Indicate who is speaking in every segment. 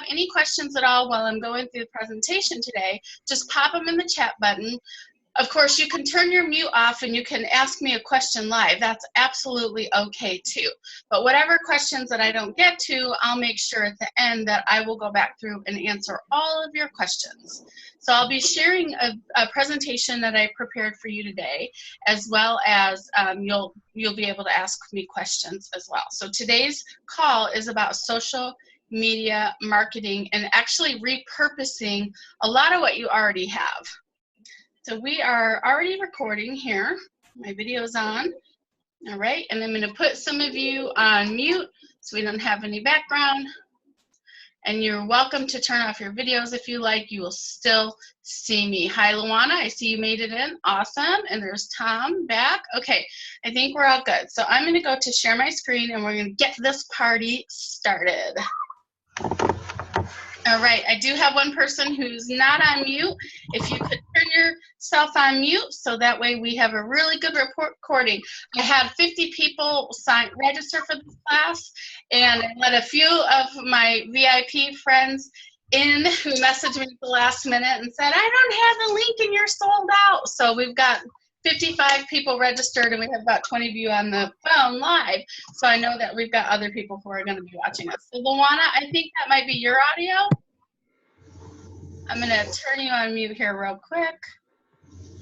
Speaker 1: any questions at all while I'm going through the presentation today, just pop them in the chat button. Of course, you can turn your mute off and you can ask me a question live. That's absolutely okay too. But whatever questions that I don't get to, I'll make sure at the end that I will go back through and answer all of your questions. So I'll be sharing a presentation that I prepared for you today, as well as you'll be able to ask me questions as well. So today's call is about social media marketing and actually repurposing a lot of what you already have. So we are already recording here. My video is on. All right, and I'm going to put some of you on mute so we don't have any background. And you're welcome to turn off your videos if you like. You will still see me. Hi, Luana. I see you made it in. Awesome. And there's Tom back. Okay, I think we're all good. So I'm going to go to share my screen and we're going to get this party started. All right, I do have one person who's not on mute. If you could turn yourself on mute so that way we have a really good recording. I had 50 people register for this class, and I let a few of my VIP friends in who messaged me at the last minute and said, I don't have the link and you're sold out. So we've got 55 people registered and we have about 20 of you on the phone live. So I know that we've got other people who are going to be watching us. So Luana, I think that might be your audio. I'm going to turn you on mute here real quick.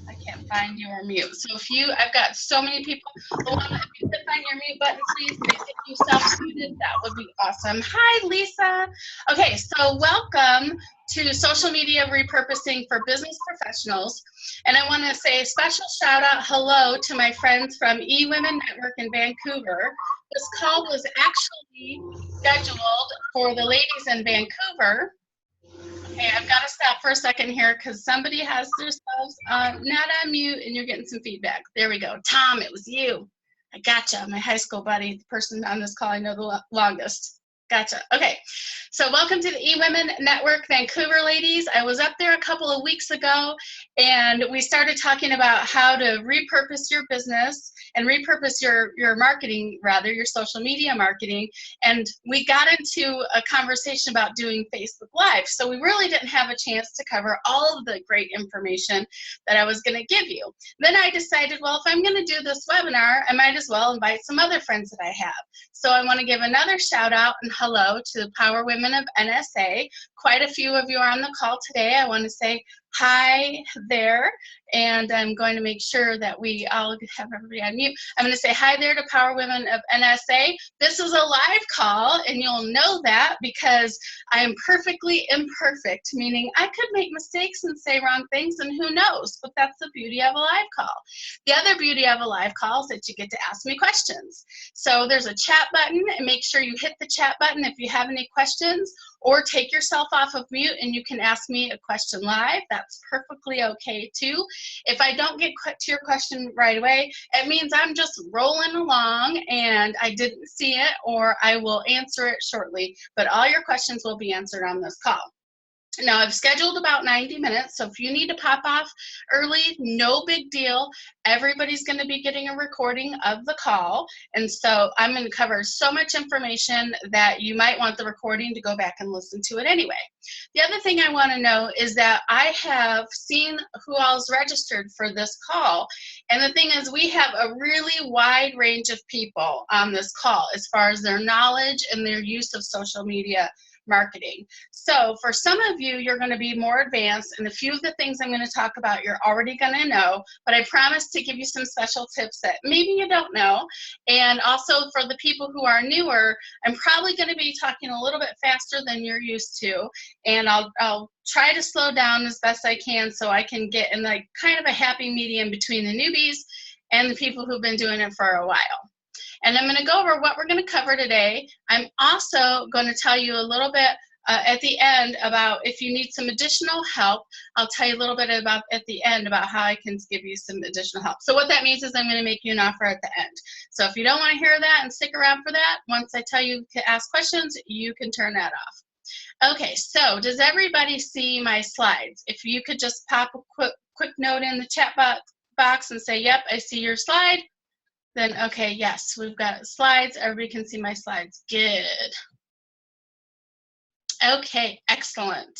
Speaker 1: I can't find you on mute. So I've got so many people. Luana, if you could find your mute button, please, and if you self-muted, that would be awesome. Hi, Lisa. Okay, so welcome to Social Media Repurposing for Business Professionals. And I want to say a special shout out hello to my friends from eWomen Network in Vancouver. This call was actually scheduled for the ladies in Vancouver. Okay, I've got to stop for a second here because somebody has themselves not on mute and you're getting some feedback. There we go. Tom, it was you. I gotcha. My high school buddy, the person on this call I know the longest. Gotcha. Okay, so welcome to the eWomen Network Vancouver, ladies. I was up there a couple of weeks ago and we started talking about how to repurpose your business and repurpose your marketing, rather, your social media marketing. And we got into a conversation about doing Facebook Live. So we really didn't have a chance to cover all of the great information that I was going to give you. Then I decided, well, if I'm going to do this webinar, I might as well invite some other friends that I have. So I want to give another shout out and hello to the Power Women of NSA. Quite a few of you are on the call today. I want to say hi there, and I'm going to make sure that we all have everybody on mute. I'm going to say hi there to Power Women of NSA. This is a live call, and you'll know that because I am perfectly imperfect, meaning I could make mistakes and say wrong things, and who knows, but that's the beauty of a live call. The other beauty of a live call is that you get to ask me questions. So there's a chat button, and make sure you hit the chat button if you have any questions, or take yourself off of mute and you can ask me a question live. That's perfectly okay too. If I don't get to your question right away, it means I'm just rolling along and I didn't see it, or I will answer it shortly. But all your questions will be answered on this call. Now, I've scheduled about 90 minutes, so if you need to pop off early, no big deal. Everybody's going to be getting a recording of the call, and so I'm going to cover so much information that you might want the recording to go back and listen to it anyway. The other thing I want to know is that I have seen who all is registered for this call, and the thing is we have a really wide range of people on this call as far as their knowledge and their use of social media marketing. So for some of you, you're going to be more advanced, and a few of the things I'm going to talk about you're already going to know, but I promise to give you some special tips that maybe you don't know. And also for the people who are newer, I'm probably going to be talking a little bit faster than you're used to, and I'll try to slow down as best I can so I can get in like kind of a happy medium between the newbies and the people who've been doing it for a while. And I'm going to go over what we're going to cover today. I'm also going to tell you a little bit at the end about if you need some additional help. I'll tell you a little bit about at the end about how I can give you some additional help. So what that means is I'm going to make you an offer at the end. So if you don't want to hear that and stick around for that, once I tell you to ask questions, you can turn that off. Okay, so does everybody see my slides? If you could just pop a quick note in the chat box and say, yep, I see your slide. Then, okay, yes, we've got slides. Everybody can see my slides. Good. Okay, excellent.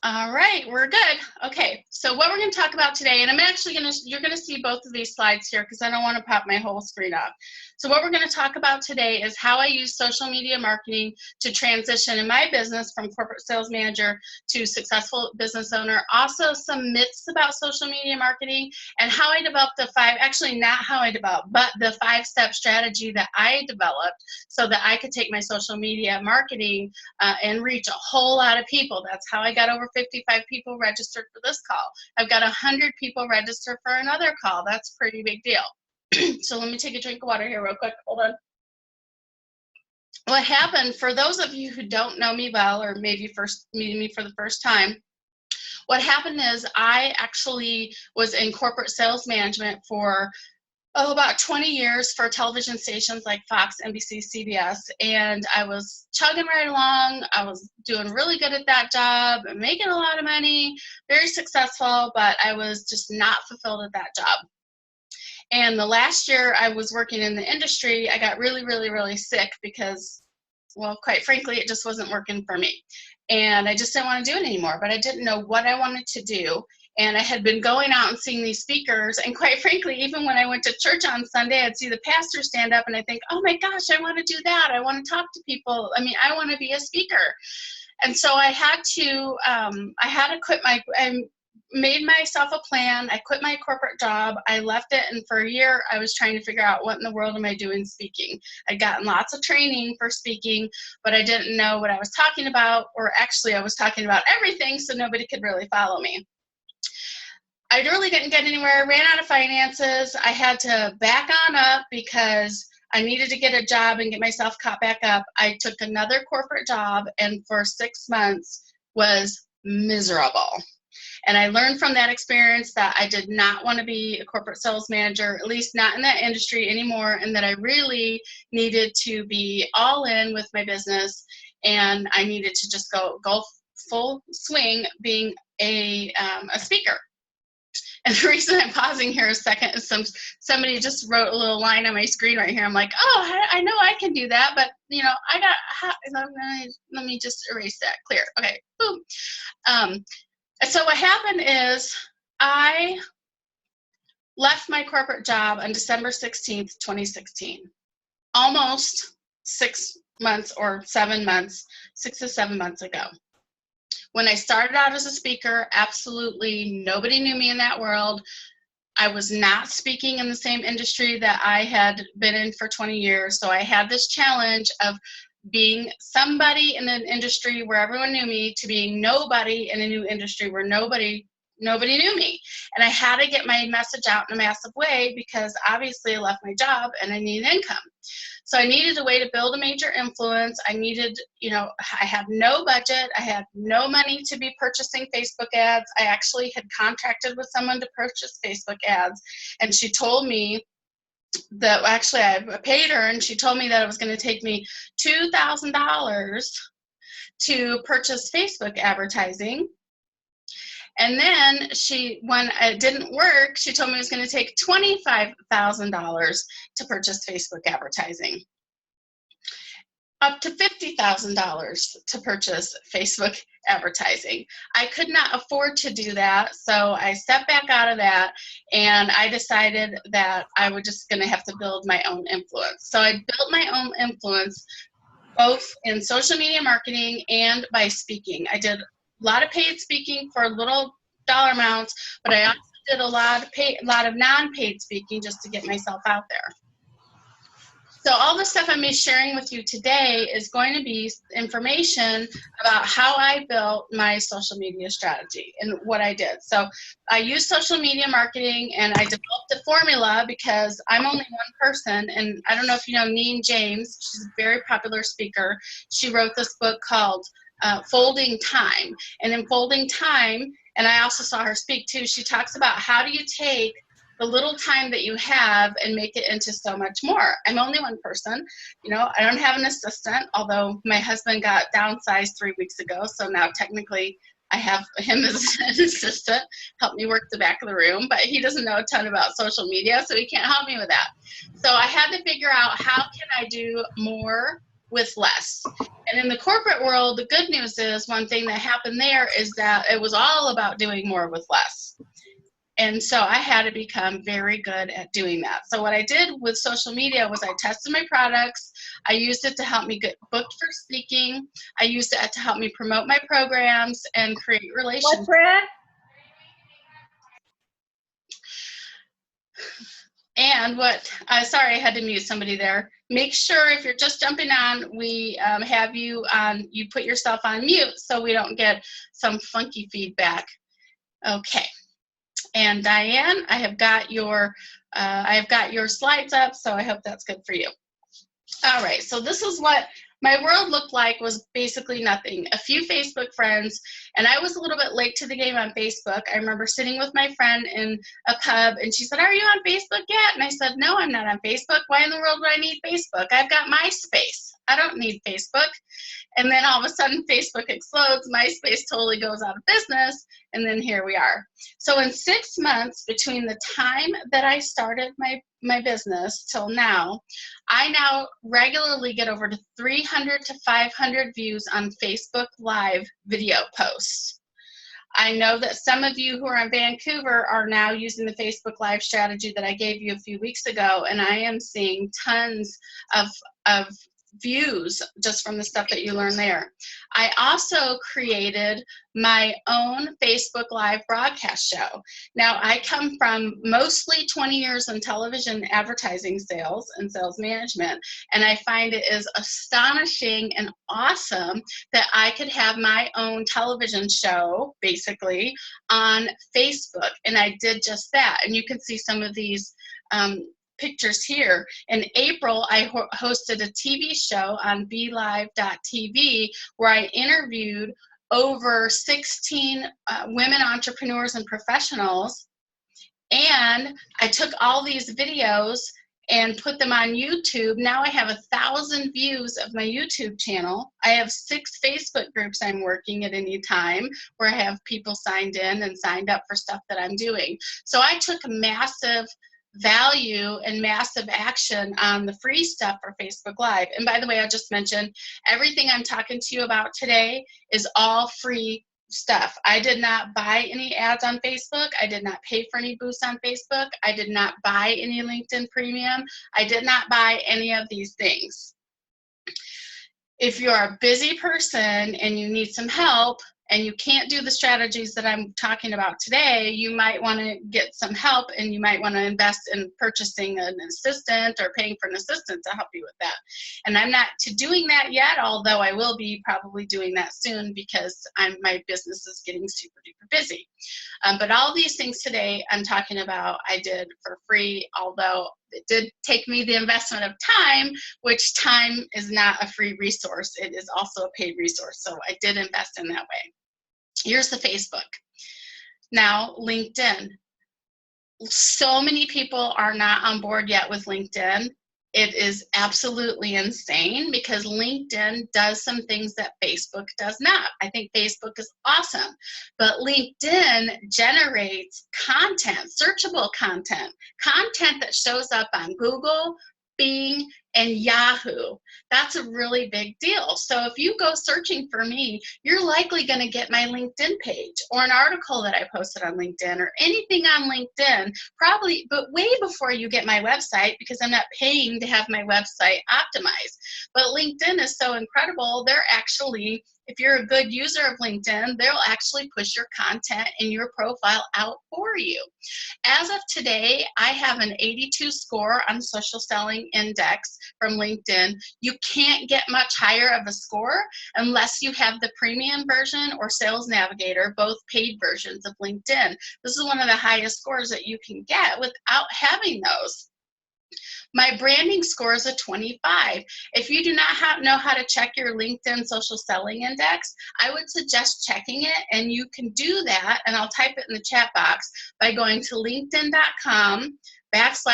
Speaker 1: All right, we're good. Okay, so what we're going to talk about today, and I'm actually you're going to see both of these slides here because I don't want to pop my whole screen up. So what we're going to talk about today is how I use social media marketing to transition in my business from corporate sales manager to successful business owner. Also some myths about social media marketing and how I developed actually not how I developed, but the 5-step strategy that I developed so that I could take my social media marketing and reach a whole lot of people. That's how I got over 55 people registered for this call. I've got 100 people registered for another call. That's a pretty big deal. So let me take a drink of water here real quick. Hold on. What happened, for those of you who don't know me well, or maybe first meeting me for the first time, what happened is I actually was in corporate sales management for about 20 years for television stations like Fox, NBC, CBS, and I was chugging right along. I was doing really good at that job, making a lot of money, very successful, but I was just not fulfilled at that job. And the last year I was working in the industry, I got really, really, really sick because, well, quite frankly, it just wasn't working for me. And I just didn't want to do it anymore, but I didn't know what I wanted to do. And I had been going out and seeing these speakers. And quite frankly, even when I went to church on Sunday, I'd see the pastor stand up and I think, oh my gosh, I want to do that. I want to talk to people. I mean, I want to be a speaker. And so I had to quit I made myself a plan. I quit my corporate job. I left it, and for a year, I was trying to figure out what in the world am I doing speaking. I'd gotten lots of training for speaking, but I didn't know what I was talking about, or actually I was talking about everything, so nobody could really follow me. I really didn't get anywhere. I ran out of finances. I had to back on up because I needed to get a job and get myself caught back up. I took another corporate job, and for 6 months was miserable. And I learned from that experience that I did not want to be a corporate sales manager, at least not in that industry anymore, and that I really needed to be all in with my business, and I needed to just go full swing being a speaker. And the reason I'm pausing here a second is somebody just wrote a little line on my screen right here. I'm like, oh, I know I can do that, but you know, let me just erase that. Clear. Okay. Boom. So what happened is I left my corporate job on December 16th, 2016. Almost 6 months or 7 months, 6 to 7 months ago. When I started out as a speaker, absolutely nobody knew me in that world. I was not speaking in the same industry that I had been in for 20 years. So I had this challenge of being somebody in an industry where everyone knew me to being nobody in a new industry where nobody knew me. And I had to get my message out in a massive way because obviously I left my job and I needed income. So I needed a way to build a major influence. I needed, I had no budget. I had no money to be purchasing Facebook ads. I actually had contracted with someone to purchase Facebook ads. And she told me that, actually I paid her, and she told me that it was going to take me $2,000 to purchase Facebook advertising. And then when it didn't work, she told me it was going to take $25,000 to purchase Facebook advertising. Up to $50,000 to purchase Facebook advertising. I could not afford to do that, so I stepped back out of that, and I decided that I was just going to have to build my own influence. So I built my own influence both in social media marketing and by speaking. I did a lot of paid speaking for little dollar amounts, but I also did a lot of non-paid speaking just to get myself out there. So all the stuff I'm sharing with you today is going to be information about how I built my social media strategy and what I did. So I used social media marketing, and I developed a formula because I'm only one person. And I don't know if you know Neen James. She's a very popular speaker. She wrote this book called Folding Time. And in Folding Time, and I also saw her speak too, she talks about how do you take the little time that you have and make it into so much more. I'm only one person. I don't have an assistant, although my husband got downsized 3 weeks ago. So now technically I have him as an assistant, help me work the back of the room, but he doesn't know a ton about social media, so he can't help me with that. So I had to figure out how can I do more with less. And in the corporate world, the good news is one thing that happened there is that it was all about doing more with less. And so I had to become very good at doing that. So what I did with social media was I tested my products. I used it to help me get booked for speaking. I used it to help me promote my programs and create relationships.
Speaker 2: What's that?
Speaker 1: And sorry, I had to mute somebody there. Make sure if you're just jumping on, we have you on, you put yourself on mute so we don't get some funky feedback. Okay. And Diane, I have got your slides up, so I hope that's good for you. All right, so this is what my world looked like, was basically nothing. A few Facebook friends, and I was a little bit late to the game on Facebook. I remember sitting with my friend in a pub, and she said, "Are you on Facebook yet?" And I said, "No, I'm not on Facebook. Why in the world do I need Facebook? I've got MySpace. I don't need Facebook." And then all of a sudden, Facebook explodes, MySpace totally goes out of business, and then here we are. So in 6 months, between the time that I started my business till now, I now regularly get over to 300 to 500 views on Facebook Live video posts. I know that some of you who are in Vancouver are now using the Facebook Live strategy that I gave you a few weeks ago, and I am seeing tons of views just from the stuff that you learn there. I also created my own Facebook Live broadcast show. Now, I come from mostly 20 years in television advertising sales and sales management, and I find it is astonishing and awesome that I could have my own television show, basically, on Facebook, and I did just that. And you can see some of these pictures here. In April, I hosted a TV show on BeLive.tv where I interviewed over 16 women entrepreneurs and professionals, and I took all these videos and put them on YouTube. Now I have 1,000 views of my YouTube channel. I have 6 Facebook groups I'm working at any time where I have people signed in and signed up for stuff that I'm doing. So I took massive value and massive action on the free stuff for Facebook Live. And by the way, I'll just mention, everything I'm talking to you about today is all free stuff. I did not buy any ads on Facebook. I did not pay for any boosts on Facebook. I did not buy any LinkedIn Premium. I did not buy any of these things. If you're a busy person and you need some help, and you can't do the strategies that I'm talking about today, you might want to get some help, and you might want to invest in purchasing an assistant or paying for an assistant to help you with that. And I'm not doing that yet, although I will be probably doing that soon because my business is getting super duper busy. But all these things today I'm talking about I did for free, although it did take me the investment of time, which time is not a free resource. It is also a paid resource. So I did invest in that way. Here's the Facebook. Now, LinkedIn. So many people are not on board yet with LinkedIn. It is absolutely insane because LinkedIn does some things that Facebook does not. I think Facebook is awesome, but LinkedIn generates content, searchable content, content that shows up on Google, Bing, and Yahoo. That's a really big deal. So if you go searching for me, you're likely going to get my LinkedIn page or an article that I posted on LinkedIn or anything on LinkedIn, probably, but way before you get my website, because I'm not paying to have my website optimized. But LinkedIn is so incredible. They're actually, if you're a good user of LinkedIn, they'll actually push your content and your profile out for you. As of today, I have an 82 score on Social Selling Index from LinkedIn. You can't get much higher of a score unless you have the premium version or Sales Navigator, both paid versions of LinkedIn. This is one of the highest scores that you can get without having those. My branding score is a 25. If you do not know how to check your LinkedIn Social Selling Index, I would suggest checking it, and you can do that, and I'll type it in the chat box, by going to linkedin.com / or /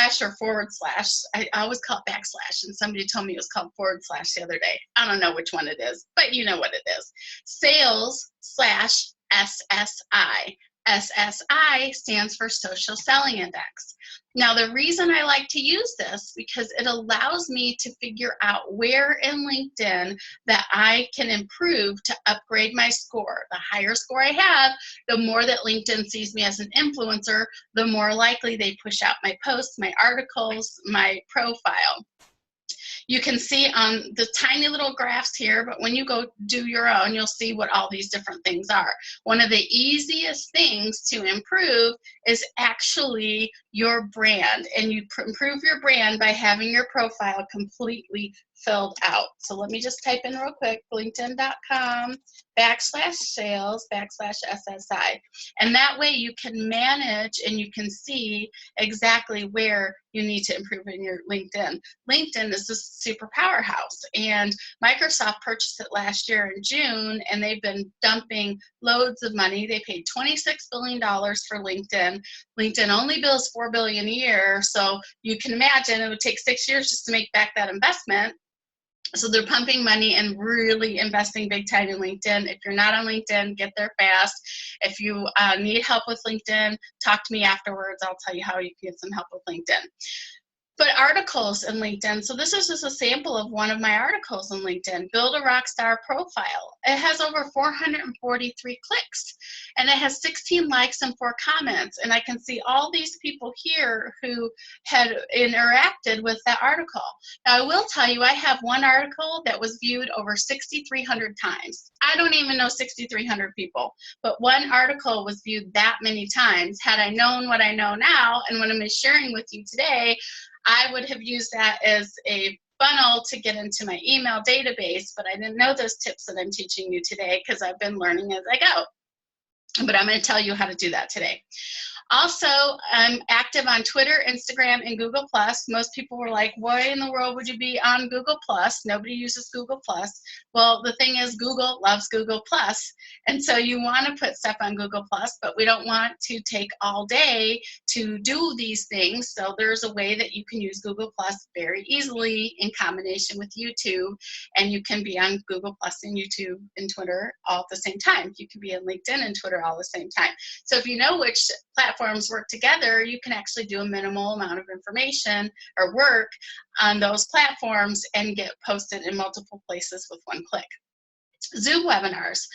Speaker 1: I always call it /, and somebody told me it was called / the other day. I don't know which one it is, but you know what it is. Sales / SSI. SSI stands for Social Selling Index. Now, the reason I like to use this because it allows me to figure out where in LinkedIn that I can improve to upgrade my score. The higher score I have, the more that LinkedIn sees me as an influencer, the more likely they push out my posts, my articles, my profile. You can see on the tiny little graphs here, but when you go do your own, you'll see what all these different things are. One of the easiest things to improve is actually your brand, and you improve your brand by having your profile completely filled out. So let me just type in real quick, linkedin.com/sales/SSI. And that way you can manage and you can see exactly where you need to improve in your LinkedIn. LinkedIn is a super powerhouse, and Microsoft purchased it last year in June, and they've been dumping loads of money. They paid $26 billion for LinkedIn. LinkedIn only bills $4 billion a year, so you can imagine it would take 6 years just to make back that investment. So they're pumping money and really investing big time in LinkedIn. If you're not on LinkedIn, get there fast. If you need help with LinkedIn, talk to me afterwards. I'll tell you how you can get some help with LinkedIn. But articles in LinkedIn, so this is just a sample of one of my articles in LinkedIn, Build a Rockstar Profile. It has over 443 clicks, and it has 16 likes and 4 comments, and I can see all these people here who had interacted with that article. Now, I will tell you, I have one article that was viewed over 6,300 times. I don't even know 6,300 people, but one article was viewed that many times. Had I known what I know now, and what I'm sharing with you today, I would have used that as a funnel to get into my email database, but I didn't know those tips that I'm teaching you today because I've been learning as I go. But I'm going to tell you how to do that today. Also, I'm active on Twitter, Instagram, and Google+. Most people were like, why in the world would you be on Google+? Nobody uses Google+. Well, the thing is, Google loves Google+. And so you want to put stuff on Google+, but we don't want to take all day to do these things. So there's a way that you can use Google+ very easily in combination with YouTube. And you can be on Google+ and YouTube and Twitter all at the same time. You can be on LinkedIn and Twitter all at the same time. So if you know which platforms work together, you can actually do a minimal amount of information or work on those platforms and get posted in multiple places with one click. Zoom webinars.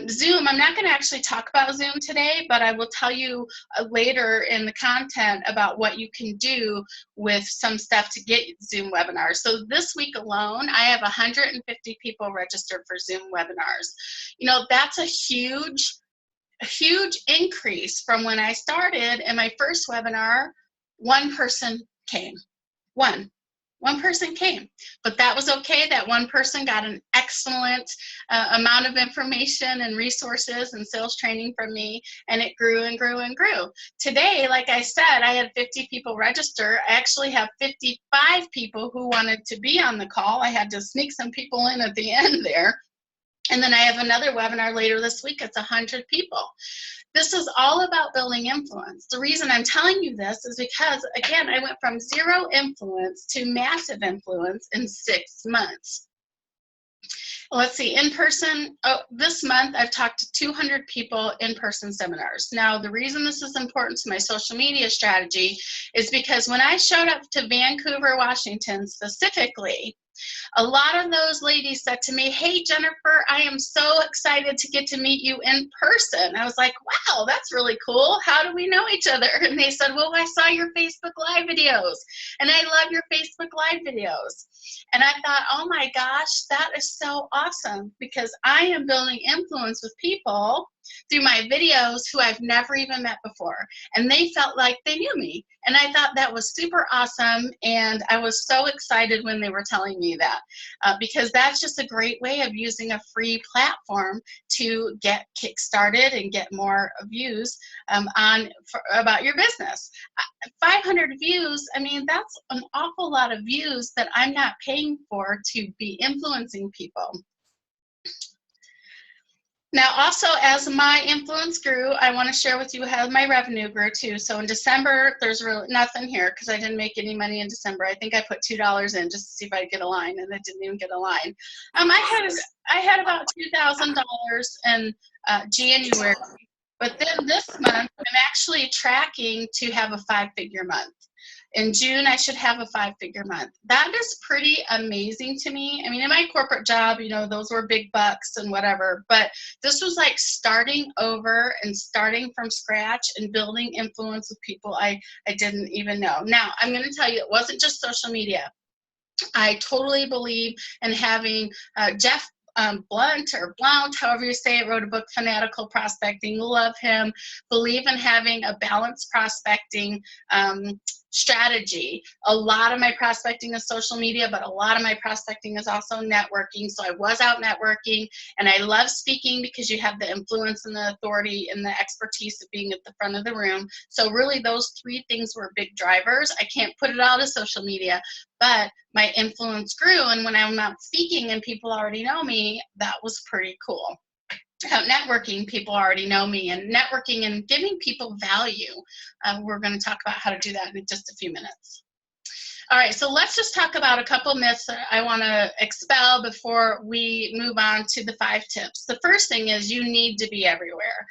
Speaker 1: Zoom, I'm not going to actually talk about Zoom today, but I will tell you later in the content about what you can do with some stuff to get Zoom webinars. So this week alone, I have 150 people registered for Zoom webinars. You know, that's a huge increase from when I started. In my first webinar, one person came. One person came, but that was okay. That one person got an excellent amount of information and resources and sales training from me, and it grew and grew and grew. Today, like I said, I had 50 people register. I actually have 55 people who wanted to be on the call. I had to sneak some people in at the end there. And then I have another webinar later this week. It's 100 people. This is all about building influence. The reason I'm telling you this is because, again, I went from 0 influence to massive influence in 6 months. Let's see, in person, this month I've talked to 200 people in-person seminars. Now, the reason this is important to my social media strategy is because when I showed up to Vancouver, Washington specifically, a lot of those ladies said to me, hey, Jennifer, I am so excited to get to meet you in person. I was like, wow, that's really cool. How do we know each other? And they said, well, I saw your Facebook Live videos, and I love your Facebook Live videos. And I thought, oh my gosh, that is so awesome, because I am building influence with people through my videos who I've never even met before. And they felt like they knew me. And I thought that was super awesome. And I was so excited when they were telling me that, because that's just a great way of using a free platform to get kick-started and get more views about your business. 500 views, I mean, that's an awful lot of views that I'm not paying for to be influencing people. Now, also, as my influence grew, I want to share with you how my revenue grew too. So in December, there's really nothing here because I didn't make any money in December. I think I put $2 in just to see if I'd get a line, and I didn't even get a line. I had about $2,000 in January. But then this month, I'm actually tracking to have a 5-figure month. In June, I should have a 5-figure month. That is pretty amazing to me. I mean, in my corporate job, you know, those were big bucks and whatever, but this was like starting over and starting from scratch and building influence with people I didn't even know. Now, I'm going to tell you, it wasn't just social media. I totally believe in having Jeff Blunt or Blount, however you say it, wrote a book, Fanatical Prospecting. Love him. Believe in having a balanced prospecting strategy. A lot of my prospecting is social media, but a lot of my prospecting is also networking. So I was out networking, and I love speaking because you have the influence and the authority and the expertise of being at the front of the room. So really those 3 things were big drivers. I can't put it all to social media, but my influence grew, and when I'm out speaking and people already know me, that was pretty cool. Networking, people already know me, and networking and giving people value. We're going to talk about how to do that in just a few minutes. All right, so let's just talk about a couple myths that I want to expel before we move on to the 5 tips. The first thing is you need to be everywhere.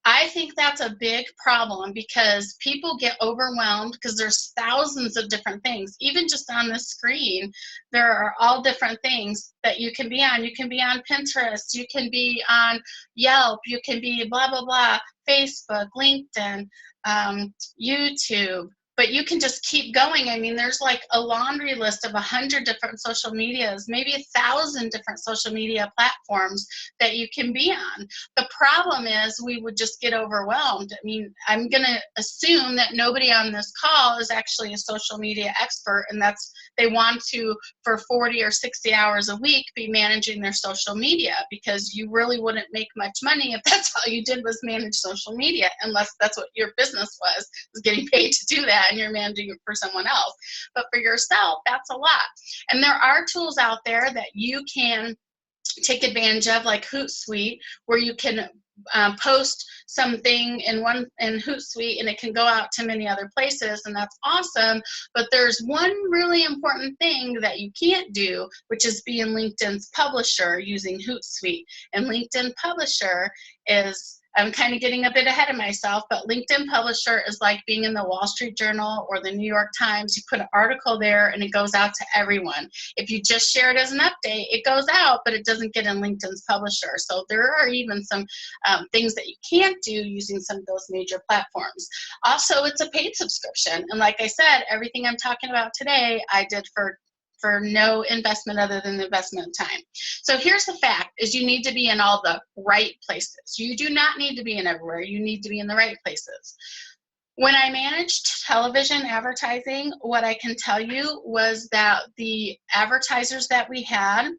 Speaker 1: I think that's a big problem because people get overwhelmed because there's thousands of different things. Even just on the screen, there are all different things that you can be on. You can be on Pinterest, you can be on Yelp, you can be blah, blah, blah, Facebook, LinkedIn, YouTube. But you can just keep going. I mean, there's like a laundry list of 100 different social medias, maybe 1,000 different social media platforms that you can be on. The problem is we would just get overwhelmed. I mean, I'm going to assume that nobody on this call is actually a social media expert, and they want to, for 40 or 60 hours a week, be managing their social media, because you really wouldn't make much money if that's all you did was manage social media, unless that's what your business was getting paid to do that and you're managing it for someone else. But for yourself, that's a lot. And there are tools out there that you can take advantage of, like Hootsuite, where you can post something in Hootsuite and it can go out to many other places, and that's awesome. But there's one really important thing that you can't do, which is be in LinkedIn's publisher using Hootsuite. And LinkedIn publisher is, I'm kind of getting a bit ahead of myself, but LinkedIn publisher is like being in the Wall Street Journal or the New York Times. You put an article there and it goes out to everyone. If you just share it as an update, it goes out, but it doesn't get in LinkedIn's publisher. So there are even some things that you can't do using some of those major platforms. Also, it's a paid subscription. And like I said, everything I'm talking about today, I did for no investment other than the investment of time. So here's the fact, is you need to be in all the right places. You do not need to be in everywhere. You need to be in the right places. When I managed television advertising, what I can tell you was that the advertisers that we had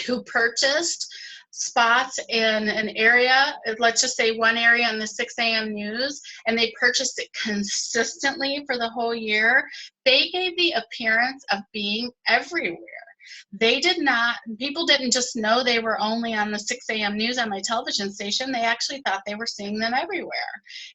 Speaker 1: who purchased spots in an area, let's just say one area in the 6 a.m. news, and they purchased it consistently for the whole year, they gave the appearance of being everywhere. They did not, people didn't just know they were only on the 6 a.m. news on my television station. They actually thought they were seeing them everywhere.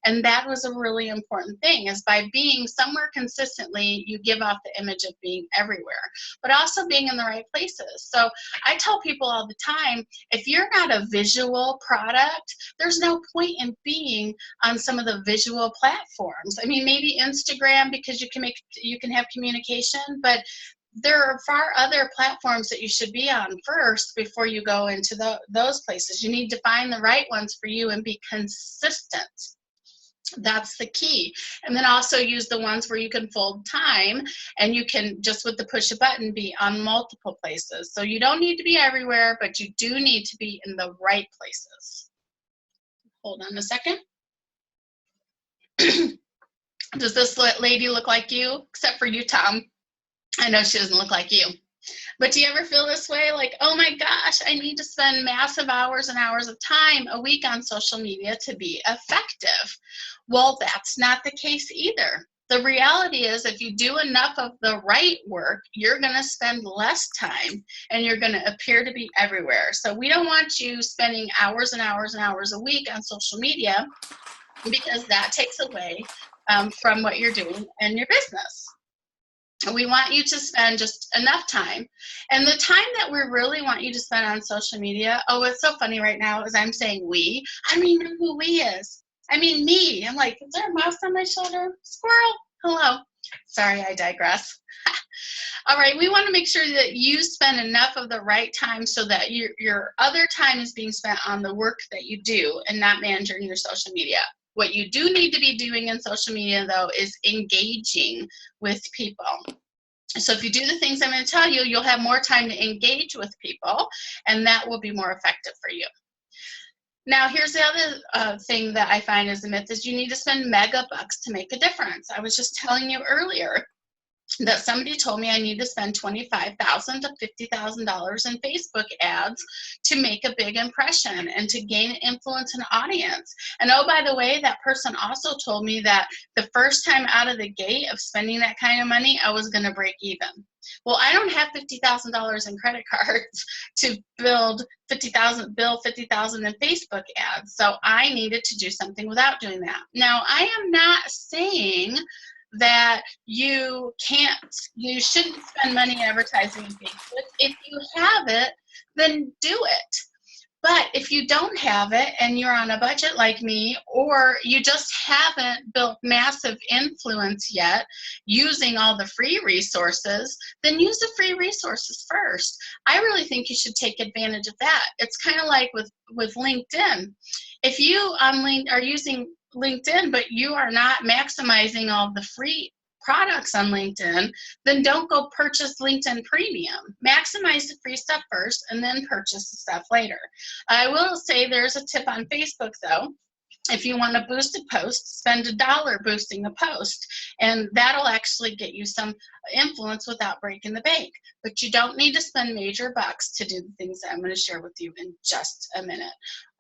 Speaker 1: And that was a really important thing, is by being somewhere consistently, you give off the image of being everywhere, but also being in the right places. So I tell people all the time, if you're not a visual product, there's no point in being on some of the visual platforms. I mean, maybe Instagram, because you can have communication, but there are far other platforms that you should be on first before you go into those places. You need to find the right ones for you and be consistent. That's the key. And then also use the ones where you can fold time, and you can just with the push a button be on multiple places. So you don't need to be everywhere, but you do need to be in the right places. Hold on a second. Does this lady look like you? Except for you, Tom. I know she doesn't look like you. But do you ever feel this way? Like, oh my gosh, I need to spend massive hours and hours of time a week on social media to be effective. Well, that's not the case either. The reality is, if you do enough of the right work, you're going to spend less time and you're going to appear to be everywhere. So we don't want you spending hours and hours and hours a week on social media, because that takes away from what you're doing in your business. We want you to spend just enough time. And the time that we really want you to spend on social media, oh, it's so funny right now as I'm saying we, I don't even know who we is. I mean me. I'm like, is there a mouse on my shoulder? Squirrel. Hello. Sorry, I digress. All right, we want to make sure that you spend enough of the right time so that your other time is being spent on the work that you do and not managing your social media. What you do need to be doing in social media, though, is engaging with people. So if you do the things I'm going to tell you, you'll have more time to engage with people, and that will be more effective for you. Now, here's the other thing that I find is a myth is you need to spend mega bucks to make a difference. I was just telling you earlier that somebody told me I need to spend $25,000 to $50,000 in Facebook ads to make a big impression and to gain influence and audience. And oh, by the way, that person also told me that the first time out of the gate of spending that kind of money, I was going to break even. Well, I don't have $50,000 in credit cards to build $50,000 in Facebook ads. So I needed to do something without doing that. Now, I am not saying that you shouldn't spend money advertising in Facebook. If you have it, then do it. But if you don't have it and you're on a budget like me, or you just haven't built massive influence yet using all the free resources, then use the free resources first. I really think you should take advantage of that. It's kind of like with LinkedIn. If you are using LinkedIn, but you are not maximizing all the free products on LinkedIn, then don't go purchase LinkedIn Premium. Maximize the free stuff first and then purchase the stuff later. I will say there's a tip on Facebook though. If you want to boost a post, spend $1 boosting a post, and that'll actually get you some influence without breaking the bank. But you don't need to spend major bucks to do the things that I'm going to share with you in just a minute.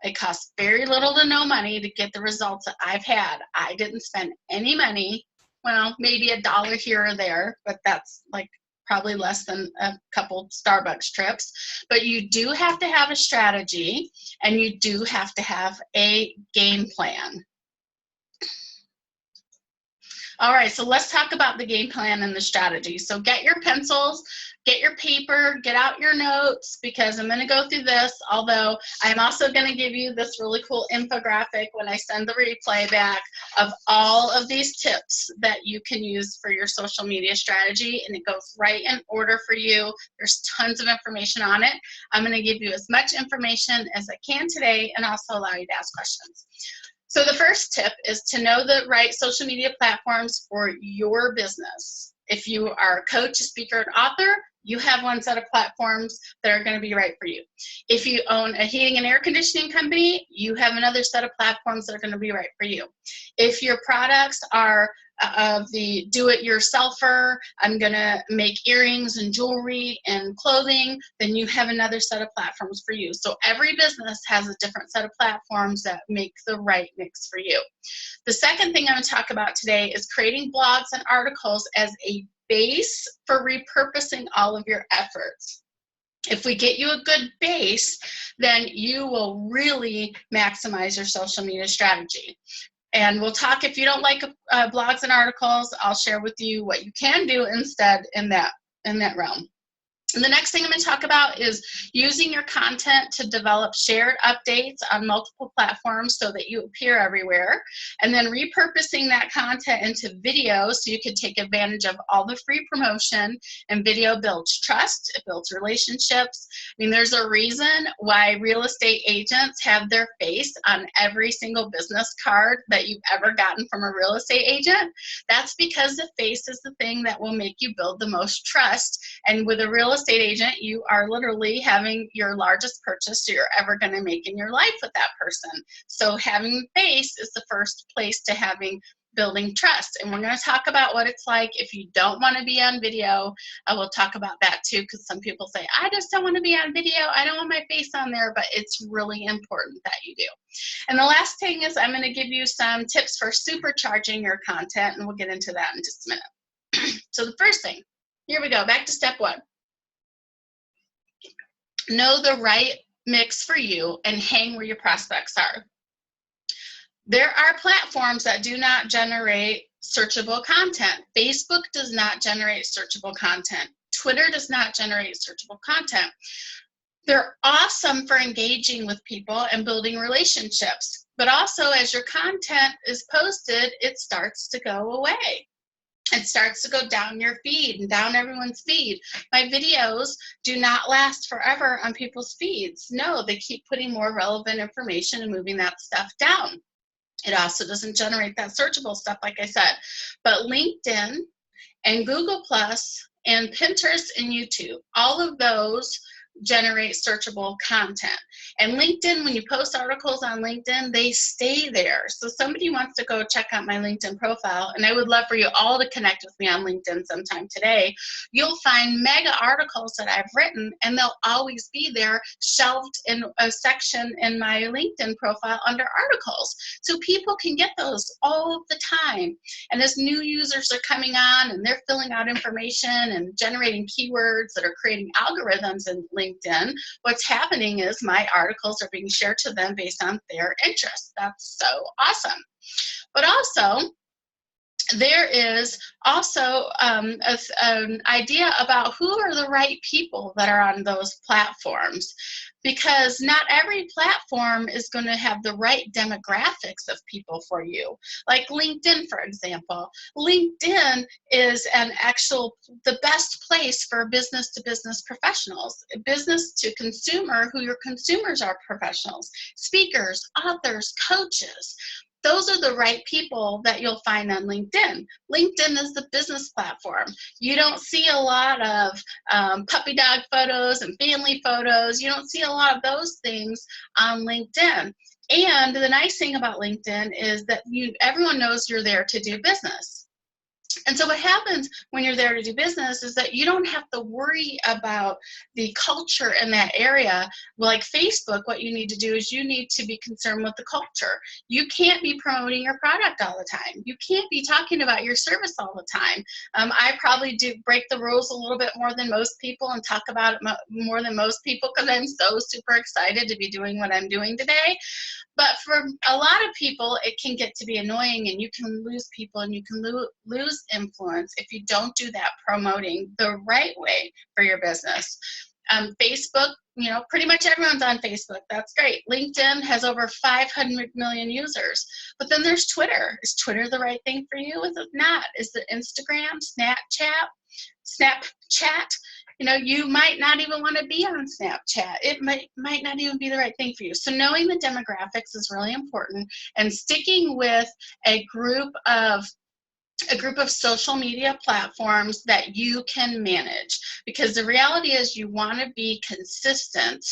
Speaker 1: It costs very little to no money to get the results that I've had. I didn't spend any money, well, maybe $1 here or there, but that's like probably less than a couple Starbucks trips. But you do have to have a strategy, and you do have to have a game plan. All right, so let's talk about the game plan and the strategy. So get your pencils, get your paper, get out your notes, because I'm going to go through this, although I'm also going to give you this really cool infographic when I send the replay back of all of these tips that you can use for your social media strategy, and it goes right in order for you. There's tons of information on it. I'm going to give you as much information as I can today and also allow you to ask questions. So the first tip is to know the right social media platforms for your business. If you are a coach, a speaker, an author, you have one set of platforms that are going to be right for you. If you own a heating and air conditioning company, you have another set of platforms that are going to be right for you. If your products are the do-it-yourselfer, I'm going to make earrings and jewelry and clothing, then you have another set of platforms for you. So every business has a different set of platforms that make the right mix for you. The second thing I'm going to talk about today is creating blogs and articles as a base for repurposing all of your efforts. If we get you a good base, then you will really maximize your social media strategy. And we'll talk, if you don't like blogs and articles, I'll share with you what you can do instead in that realm. And the next thing I'm going to talk about is using your content to develop shared updates on multiple platforms so that you appear everywhere, and then repurposing that content into video so you can take advantage of all the free promotion. And video builds trust, it builds relationships. I mean, there's a reason why real estate agents have their face on every single business card that you've ever gotten from a real estate agent. That's because the face is the thing that will make you build the most trust. And with a real estate agent, you are literally having your largest purchase you're ever going to make in your life with that person. So having face is the first place to building trust. And we're going to talk about what it's like if you don't want to be on video. I will talk about that too, because some people say, I just don't want to be on video. I don't want my face on there, but it's really important that you do. And the last thing is I'm going to give you some tips for supercharging your content, and we'll get into that in just a minute. So the first thing, here we go, back to step one. Know the right mix for you and hang where your prospects are. There are platforms that do not generate searchable content. Facebook does not generate searchable content. Twitter does not generate searchable content. They're awesome for engaging with people and building relationships. But also, as your content is posted, it starts to go away. It starts to go down your feed and down everyone's feed. My videos do not last forever on people's feeds. No, they keep putting more relevant information and moving that stuff down. It also doesn't generate that searchable stuff, like I said. But LinkedIn and Google Plus and Pinterest and YouTube, all of those generate searchable content. And LinkedIn, when you post articles on LinkedIn, they stay there. So somebody wants to go check out my LinkedIn profile, and I would love for you all to connect with me on LinkedIn sometime today. You'll find mega articles that I've written, and they'll always be there shelved in a section in my LinkedIn profile under articles. So people can get those all the time. And as new users are coming on and they're filling out information and generating keywords that are creating algorithms in LinkedIn, what's happening is my articles are being shared to them based on their interests. That's so awesome. But also, there is also an idea about who are the right people that are on those platforms, because not every platform is going to have the right demographics of people for you. Like LinkedIn, for example. LinkedIn is the best place for business-to-business professionals, business to consumer, who your consumers are professionals, speakers, authors, coaches. Those are the right people that you'll find on LinkedIn. LinkedIn is the business platform. You don't see a lot of puppy dog photos and family photos. You don't see a lot of those things on LinkedIn. And the nice thing about LinkedIn is that everyone knows you're there to do business. And so what happens when you're there to do business is that you don't have to worry about the culture in that area. Like Facebook, what you need to do is you need to be concerned with the culture. You can't be promoting your product all the time. You can't be talking about your service all the time. I probably do break the rules a little bit more than most people and talk about it more than most people, because I'm so super excited to be doing what I'm doing today. But for a lot of people, it can get to be annoying, and you can lose people and you can lose influence if you don't do that promoting the right way for your business. Facebook, pretty much everyone's on Facebook. That's great. LinkedIn has over 500 million users. But then there's Twitter. Is Twitter the right thing for you? Is it not? Is it Instagram, Snapchat? You might not even want to be on Snapchat. It might not even be the right thing for you. So knowing the demographics is really important, and sticking with a group of social media platforms that you can manage. Because the reality is you want to be consistent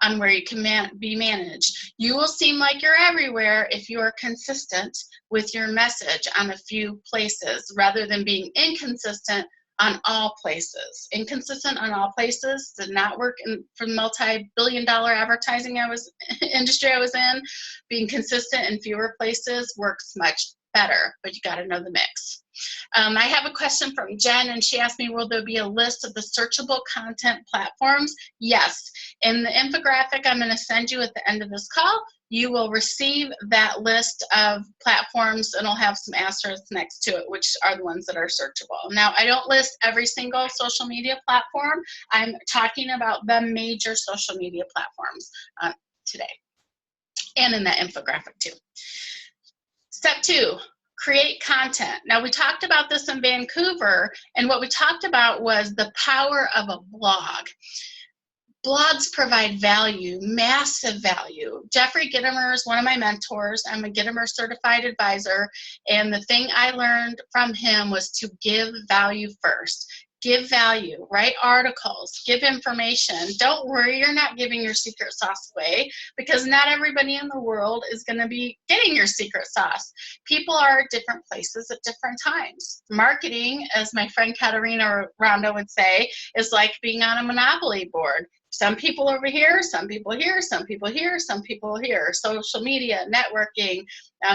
Speaker 1: on where you can be managed. You will seem like you're everywhere if you are consistent with your message on a few places, rather than being inconsistent on all places. Inconsistent on all places did not work for the multi-billion-dollar advertising industry I was in. Being consistent in fewer places works much better, but you got to know the mix. I have a question from Jen, and she asked me, will there be a list of the searchable content platforms? Yes. In the infographic I'm going to send you at the end of this call, you will receive that list of platforms, and it'll have some asterisks next to it, which are the ones that are searchable. Now, I don't list every single social media platform. I'm talking about the major social media platforms today, and in that infographic too. Step 2, create content. Now, we talked about this in Vancouver, and what we talked about was the power of a blog. Blogs provide value, massive value. Jeffrey Gitomer is one of my mentors. I'm a Gitomer certified advisor, and the thing I learned from him was to give value first. Give value, write articles, give information. Don't worry, you're not giving your secret sauce away, because not everybody in the world is going to be getting your secret sauce. People are at different places at different times. Marketing, as my friend Katarina Rondo would say, is like being on a Monopoly board. Some people over here, some people here, some people here, some people here. Social media, networking,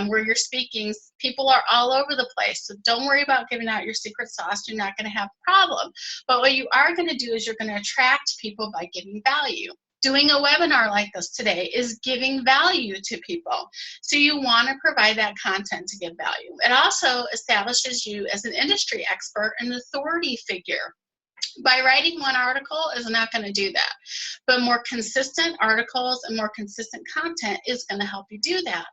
Speaker 1: where you're speaking, people are all over the place. So don't worry about giving out your secret sauce. You're not going to have a problem. But what you are going to do is you're going to attract people by giving value. Doing a webinar like this today is giving value to people. So you want to provide that content to give value. It also establishes you as an industry expert and authority figure. By writing one article is not going to do that, but more consistent articles and more consistent content is going to help you do that.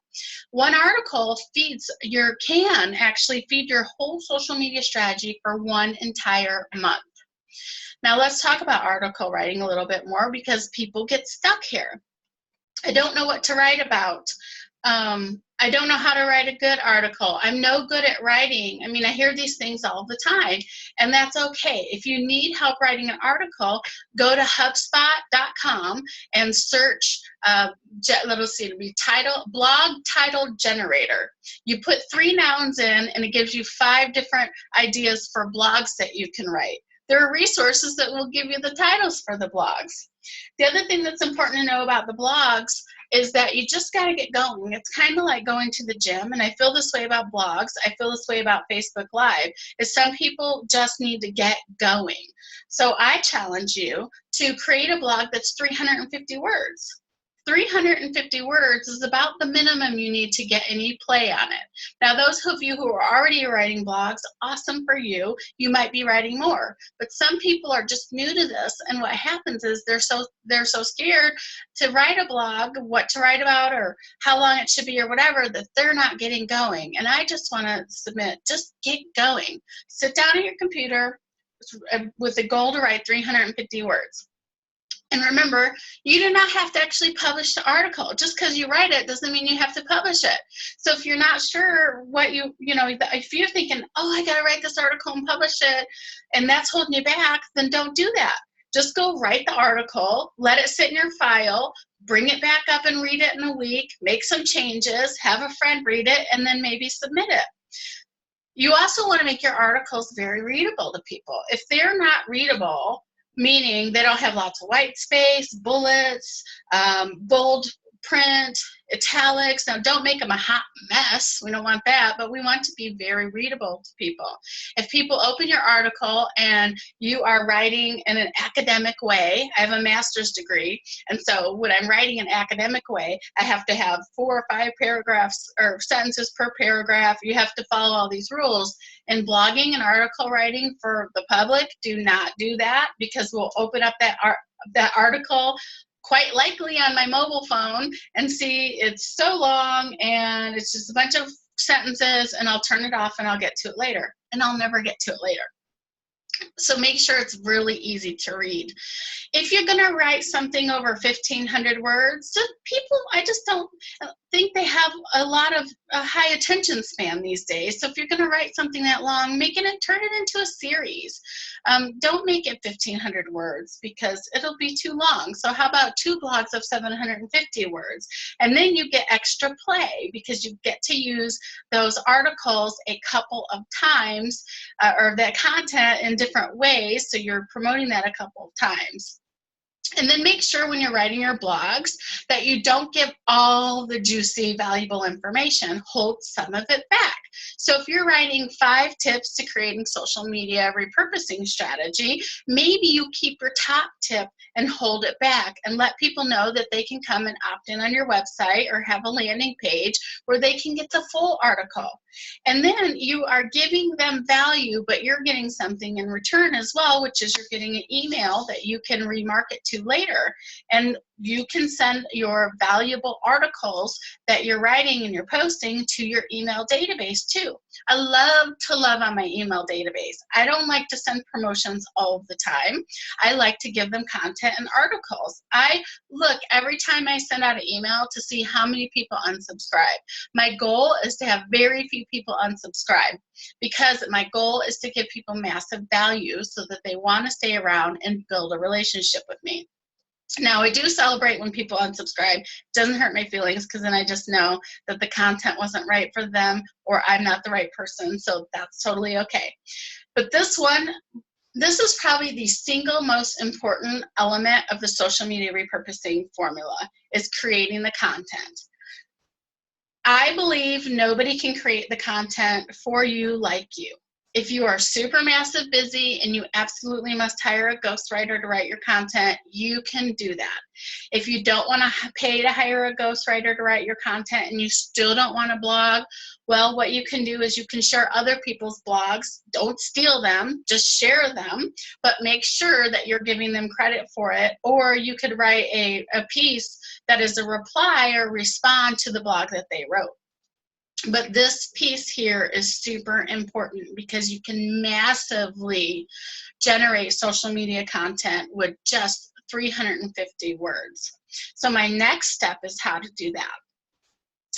Speaker 1: One article can actually feed your whole social media strategy for one entire month. Now let's talk about article writing a little bit more, because people get stuck here. I don't know what to write about. I don't know how to write a good article. I'm no good at writing. I mean, I hear these things all the time, and that's okay. If you need help writing an article, go to HubSpot.com and search, let's see, it'll be blog title generator. You put 3 nouns in, and it gives you 5 different ideas for blogs that you can write. There are resources that will give you the titles for the blogs. The other thing that's important to know about the blogs is that you just got to get going. It's kind of like going to the gym, and I feel this way about blogs. I feel this way about Facebook Live, is some people just need to get going. So I challenge you to create a blog that's 350 words. 350 words is about the minimum you need to get any play on it. Now, those of you who are already writing blogs, awesome for you. You might be writing more, but some people are just new to this, and what happens is they're so scared to write a blog, what to write about or how long it should be or whatever, that they're not getting going. And I just want to submit, just get going. Sit down at your computer with the goal to write 350 words. And remember, you do not have to actually publish the article. Just because you write it doesn't mean you have to publish it. So if you're not sure what if you're thinking, oh, I got to write this article and publish it, and that's holding you back, then don't do that. Just go write the article, let it sit in your file, bring it back up and read it in a week, make some changes, have a friend read it, and then maybe submit it. You also want to make your articles very readable to people. If they're not readable, meaning they don't have lots of white space, bullets, bold print, italics. Now, don't make them a hot mess. We don't want that, but we want to be very readable to people. If people open your article and you are writing in an academic way, I have a master's degree, and so when I'm writing an academic way, I have to have 4 or 5 paragraphs or sentences per paragraph. You have to follow all these rules. In blogging and article writing for the public, do not do that, because we'll open up that article quite likely on my mobile phone and see it's so long and it's just a bunch of sentences, and I'll turn it off and I'll get to it later, and I'll never get to it later. So make sure it's really easy to read. If you're going to write something over 1,500 words, I just don't think they have a lot of high attention span these days. So if you're going to write something that long, turn it into a series. Don't make it 1,500 words, because it'll be too long. So how about 2 blogs of 750 words? And then you get extra play, because you get to use those articles a couple of times, or that content in different ways, so you're promoting that a couple of times. And then make sure when you're writing your blogs that you don't give all the juicy, valuable information. Hold some of it back. So if you're writing 5 tips to creating social media repurposing strategy, maybe you keep your top tip and hold it back and let people know that they can come and opt in on your website or have a landing page where they can get the full article. And then you are giving them value, but you're getting something in return as well, which is you're getting an email that you can remarket to later. And you can send your valuable articles that you're writing and you're posting to your email database too. I love on my email database. I don't like to send promotions all the time. I like to give them content and articles. I look every time I send out an email to see how many people unsubscribe. My goal is to have very few people unsubscribe, because my goal is to give people massive value so that they want to stay around and build a relationship with me. Now, I do celebrate when people unsubscribe. It doesn't hurt my feelings, because then I just know that the content wasn't right for them, or I'm not the right person, so that's totally okay. But this is probably the single most important element of the social media repurposing formula, is creating the content. I believe nobody can create the content for you like you. If you are super massive busy and you absolutely must hire a ghostwriter to write your content, you can do that. If you don't want to pay to hire a ghostwriter to write your content and you still don't want to blog, well, what you can do is you can share other people's blogs. Don't steal them, just share them, but make sure that you're giving them credit for it. Or you could write a piece that is a reply or respond to the blog that they wrote. But this piece here is super important because you can massively generate social media content with just 350 words. So my next step is how to do that.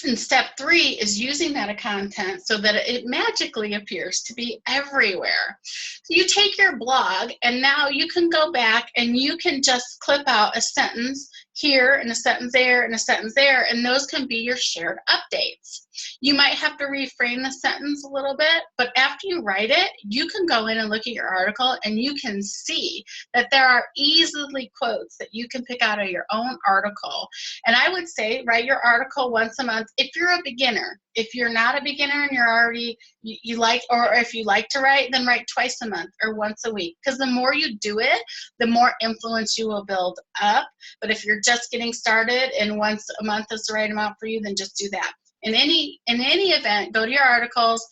Speaker 1: And step 3 is using that content so that it magically appears to be everywhere. So you take your blog and now you can go back and you can just clip out a sentence here and a sentence there and a sentence there, and those can be your shared updates. You might have to reframe the sentence a little bit, but after you write it, you can go in and look at your article and you can see that there are easily quotes that you can pick out of your own article. And I would say write your article once a month if you're a beginner. If you're not a beginner and you're already, you like, or if you like to write, then write twice a month or once a week. Because the more you do it, the more influence you will build up. But if you're just getting started and once a month is the right amount for you, then just do that. In any event, go to your articles,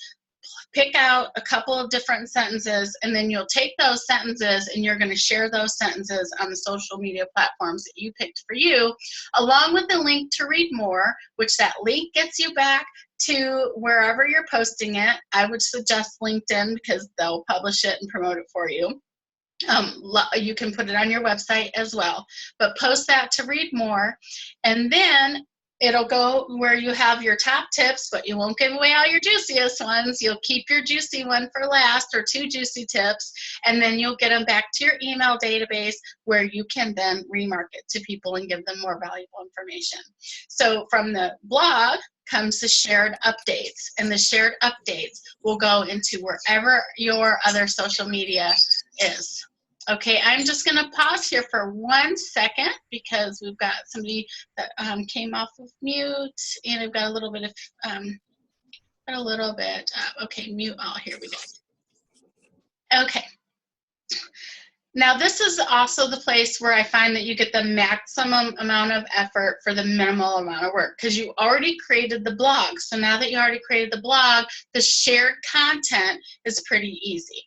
Speaker 1: pick out a couple of different sentences, and then you'll take those sentences and you're going to share those sentences on the social media platforms that you picked for you, along with the link to read more, which that link gets you back to wherever you're posting it. I would suggest LinkedIn because they'll publish it and promote it for you. You can put it on your website as well, but post that to read more, and then it'll go where you have your top tips, but you won't give away all your juiciest ones. You'll keep your juicy one for last, or 2 juicy tips, and then you'll get them back to your email database where you can then remarket to people and give them more valuable information. So from the blog comes the shared updates, and the shared updates will go into wherever your other social media is. Okay, I'm just going to pause here for 1 second because we've got somebody that came off of mute, and I've got a little bit of, okay, mute all, here we go. Okay. Now this is also the place where I find that you get the maximum amount of effort for the minimal amount of work, because you already created the blog. So now that you already created the blog, the shared content is pretty easy.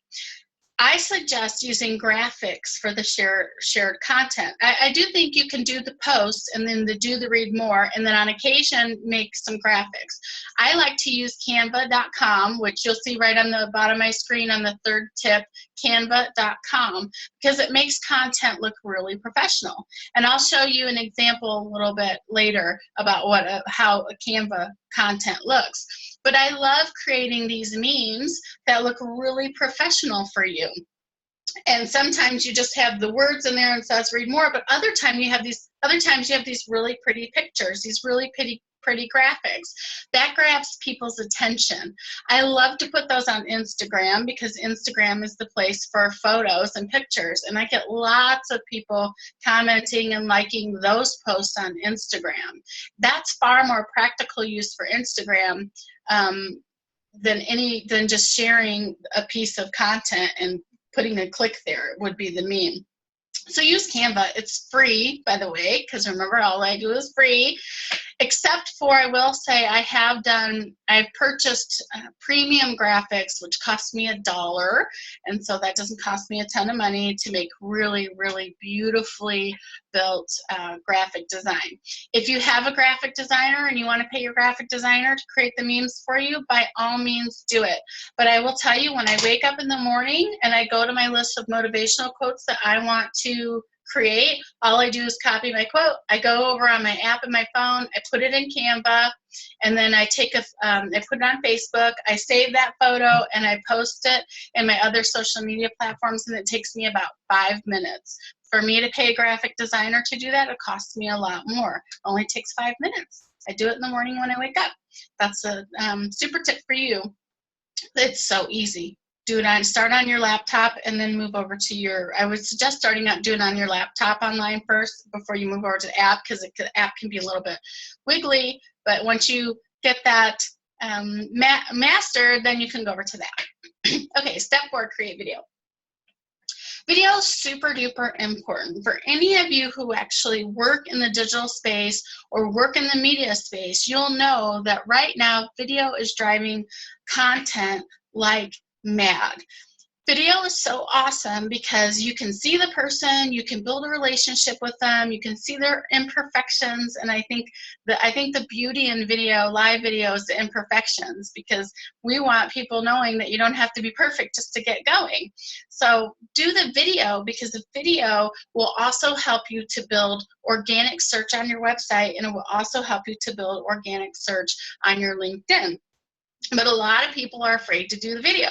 Speaker 1: I suggest using graphics for the shared content. I do think you can do the post and then do the read more, and then on occasion make some graphics. I like to use canva.com, which you'll see right on the bottom of my screen on the 3rd tip, canva.com, because it makes content look really professional. And I'll show you an example a little bit later about how a Canva content looks. But I love creating these memes that look really professional for you. And sometimes you just have the words in there and says read more, but other times you have these really pretty pictures, these really pretty graphics. That grabs people's attention. I love to put those on Instagram because Instagram is the place for photos and pictures, and I get lots of people commenting and liking those posts on Instagram. That's far more practical use for Instagram than just sharing a piece of content and putting a click there would be the meme. So use Canva. It's free, by the way, because remember, all I do is free. Except for, I will say, I've purchased premium graphics, which cost me $1, and so that doesn't cost me a ton of money to make really, really beautifully built graphic design. If you have a graphic designer and you want to pay your graphic designer to create the memes for you, by all means do it. But I will tell you, when I wake up in the morning and I go to my list of motivational quotes that I want to create, all I do is copy my quote. I go over on my app in my phone, I put it in Canva, and then I put it on Facebook, I save that photo, and I post it in my other social media platforms, and it takes me about 5 minutes. For me to pay a graphic designer to do that, it costs me a lot more. It only takes 5 minutes. I do it in the morning when I wake up. That's a super tip for you. It's so easy. Start on your laptop and then move over to I would suggest doing it on your laptop online first before you move over to the app, because the app can be a little bit wiggly, but once you get that mastered, then you can go over to that. Okay, step 4, create video. Video is super duper important. For any of you who actually work in the digital space or work in the media space, you'll know that right now video is driving content like mad. Video is so awesome because you can see the person, you can build a relationship with them, you can see their imperfections, and I think the beauty in video, live video, is the imperfections, because we want people knowing that you don't have to be perfect just to get going. So do the video, because the video will also help you to build organic search on your website, and it will also help you to build organic search on your LinkedIn. But a lot of people are afraid to do the video.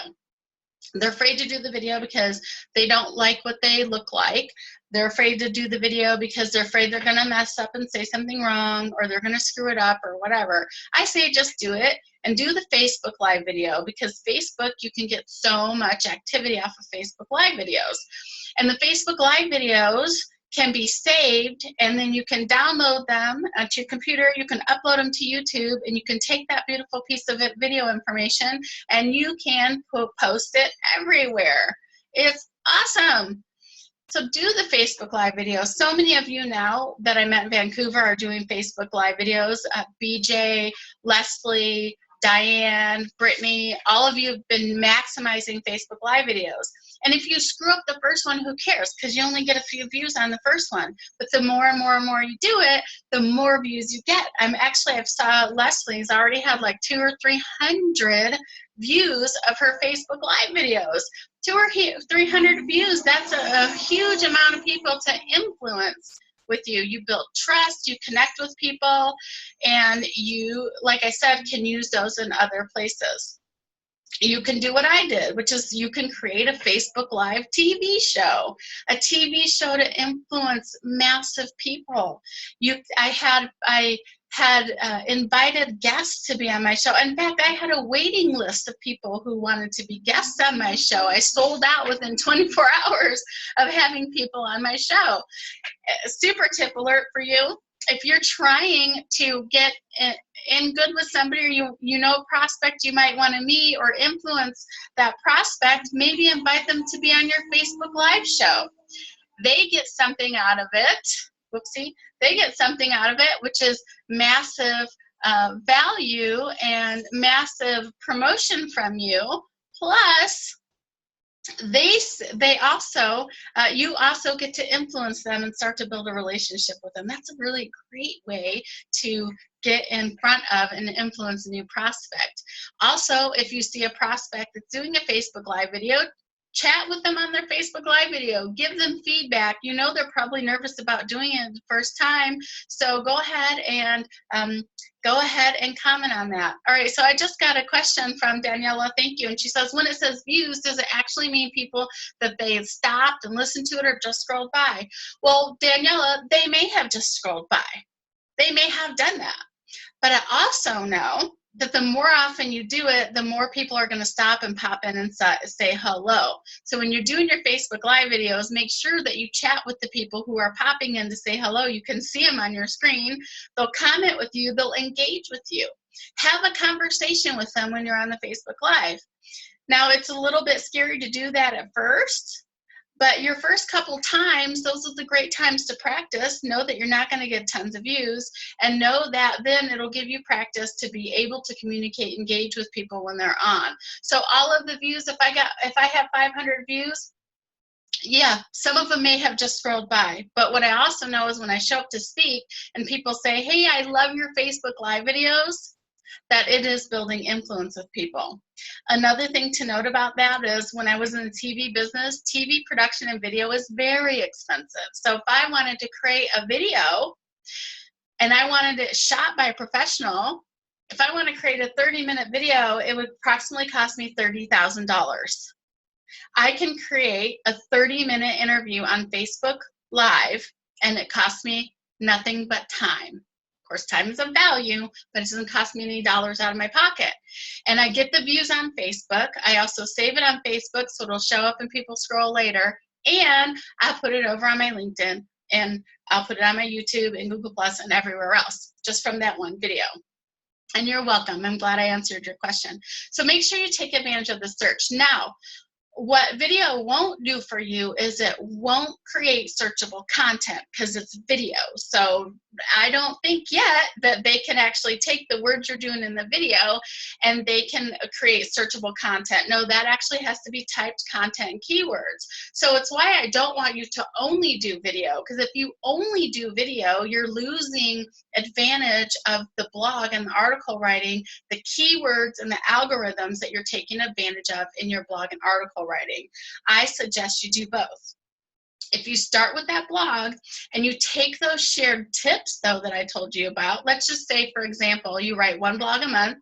Speaker 1: They're afraid to do the video because they don't like what they look like. They're afraid to do the video because they're afraid they're going to mess up and say something wrong, or they're going to screw it up, or whatever. I say just do it, and do the Facebook Live video, because Facebook, you can get so much activity off of Facebook Live videos. And the Facebook Live videos can be saved, and then you can download them to your computer, you can upload them to YouTube, and you can take that beautiful piece of video information and you can post it everywhere. It's awesome. So do the Facebook Live videos. So many of you now that I met in Vancouver are doing Facebook Live videos. BJ, Leslie, Diane, Brittany, all of you have been maximizing Facebook Live videos. And if you screw up the first one, who cares? Because you only get a few views on the first one. But the more and more and more you do it, the more views you get. I've saw Leslie's already had like 200 or 300 views of her Facebook Live videos. 200 or 300 views, that's a huge amount of people to influence with you. You build trust, you connect with people, and you, like I said, can use those in other places. You can do what I did, which is you can create a Facebook Live TV show, a TV show to influence massive people. I had invited guests to be on my show. In fact, I had a waiting list of people who wanted to be guests on my show. I sold out within 24 hours of having people on my show. Super tip alert for you. If you're trying to get in good with somebody, or you know a prospect you might want to meet or influence that prospect, maybe invite them to be on your Facebook Live show. They get something out of it. Whoopsie. They get something out of it, which is massive value and massive promotion from you. Plus, you also get to influence them and start to build a relationship with them. That's a really great way to get in front of and influence a new prospect. Also, if you see a prospect that's doing a Facebook Live video, chat with them on their Facebook Live video. Give them feedback. You know they're probably nervous about doing it the first time, so go ahead and comment on that. All right, so I just got a question from Daniela. Thank you. And she says, when it says views, does it actually mean people that they stopped and listened to it or just scrolled by? Well, Daniela, they may have just scrolled by. They may have done that. But I also know that the more often you do it, the more people are going to stop and pop in and say hello. So when you're doing your Facebook Live videos, make sure that you chat with the people who are popping in to say hello. You can see them on your screen. They'll comment with you. They'll engage with you. Have a conversation with them when you're on the Facebook Live. Now, it's a little bit scary to do that at first, but your first couple times, those are the great times to practice. Know that you're not going to get tons of views, and know that then it'll give you practice to be able to communicate, engage with people when they're on. So all of the views, if I have 500 views, yeah, some of them may have just scrolled by. But what I also know is when I show up to speak and people say, hey, I love your Facebook Live videos, that it is building influence with people. Another thing to note about that is when I was in the TV business, TV production and video is very expensive. So if I wanted to create a video and I wanted it shot by a professional, if I want to create a 30-minute video, it would approximately cost me $30,000. I can create a 30-minute interview on Facebook Live, and it costs me nothing but time. Of course, time is of value, but it doesn't cost me any dollars out of my pocket. And I get the views on Facebook. I also save it on Facebook, so it'll show up and people scroll later. And I'll put it over on my LinkedIn, and I'll put it on my YouTube and Google Plus and everywhere else, just from that one video. And you're welcome. I'm glad I answered your question. So make sure you take advantage of the search. Now, what video won't do for you is it won't create searchable content because it's video. So I don't think yet that they can actually take the words you're doing in the video and they can create searchable content. No, that actually has to be typed content and keywords. So it's why I don't want you to only do video, because if you only do video, you're losing advantage of the blog and the article writing, the keywords and the algorithms that you're taking advantage of in your blog and article writing. I suggest you do both. If you start with that blog and you take those shared tips, though, that I told you about, let's just say, for example, you write one blog a month.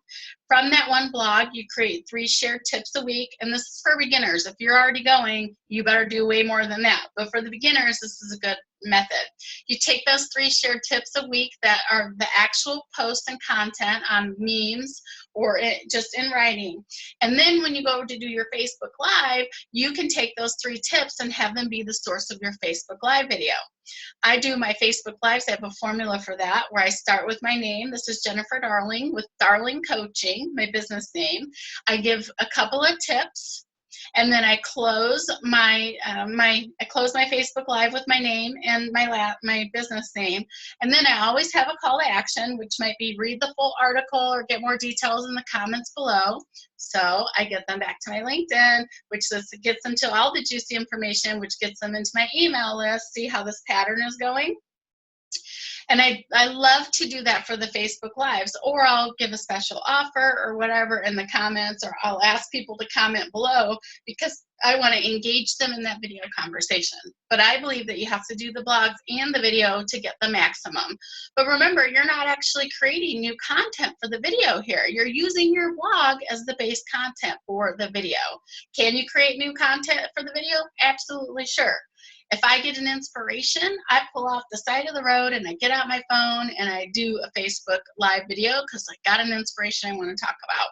Speaker 1: From that one blog, you create 3 shared tips a week, and this is for beginners. If you're already going, you better do way more than that. But for the beginners, this is a good method. You take those 3 shared tips a week that are the actual posts and content on memes or just in writing. And then when you go to do your Facebook Live, you can take those 3 tips and have them be the source of your Facebook Live video. I do my Facebook Lives. I have a formula for that where I start with my name. This is Jennifer Darling with Darling Coaching, my business name. I give a couple of tips, and then I close my Facebook Live with my name and my business name. And then I always have a call to action, which might be read the full article or get more details in the comments below. So I get them back to my LinkedIn, which gets them to all the juicy information, which gets them into my email list. See how this pattern is going? And I love to do that for the Facebook Lives, or I'll give a special offer or whatever in the comments, or I'll ask people to comment below because I want to engage them in that video conversation. But I believe that you have to do the blogs and the video to get the maximum. But remember, you're not actually creating new content for the video here. You're using your blog as the base content for the video. Can you create new content for the video? Absolutely sure. If I get an inspiration, I pull off the side of the road and I get out my phone and I do a Facebook Live video because I got an inspiration I want to talk about.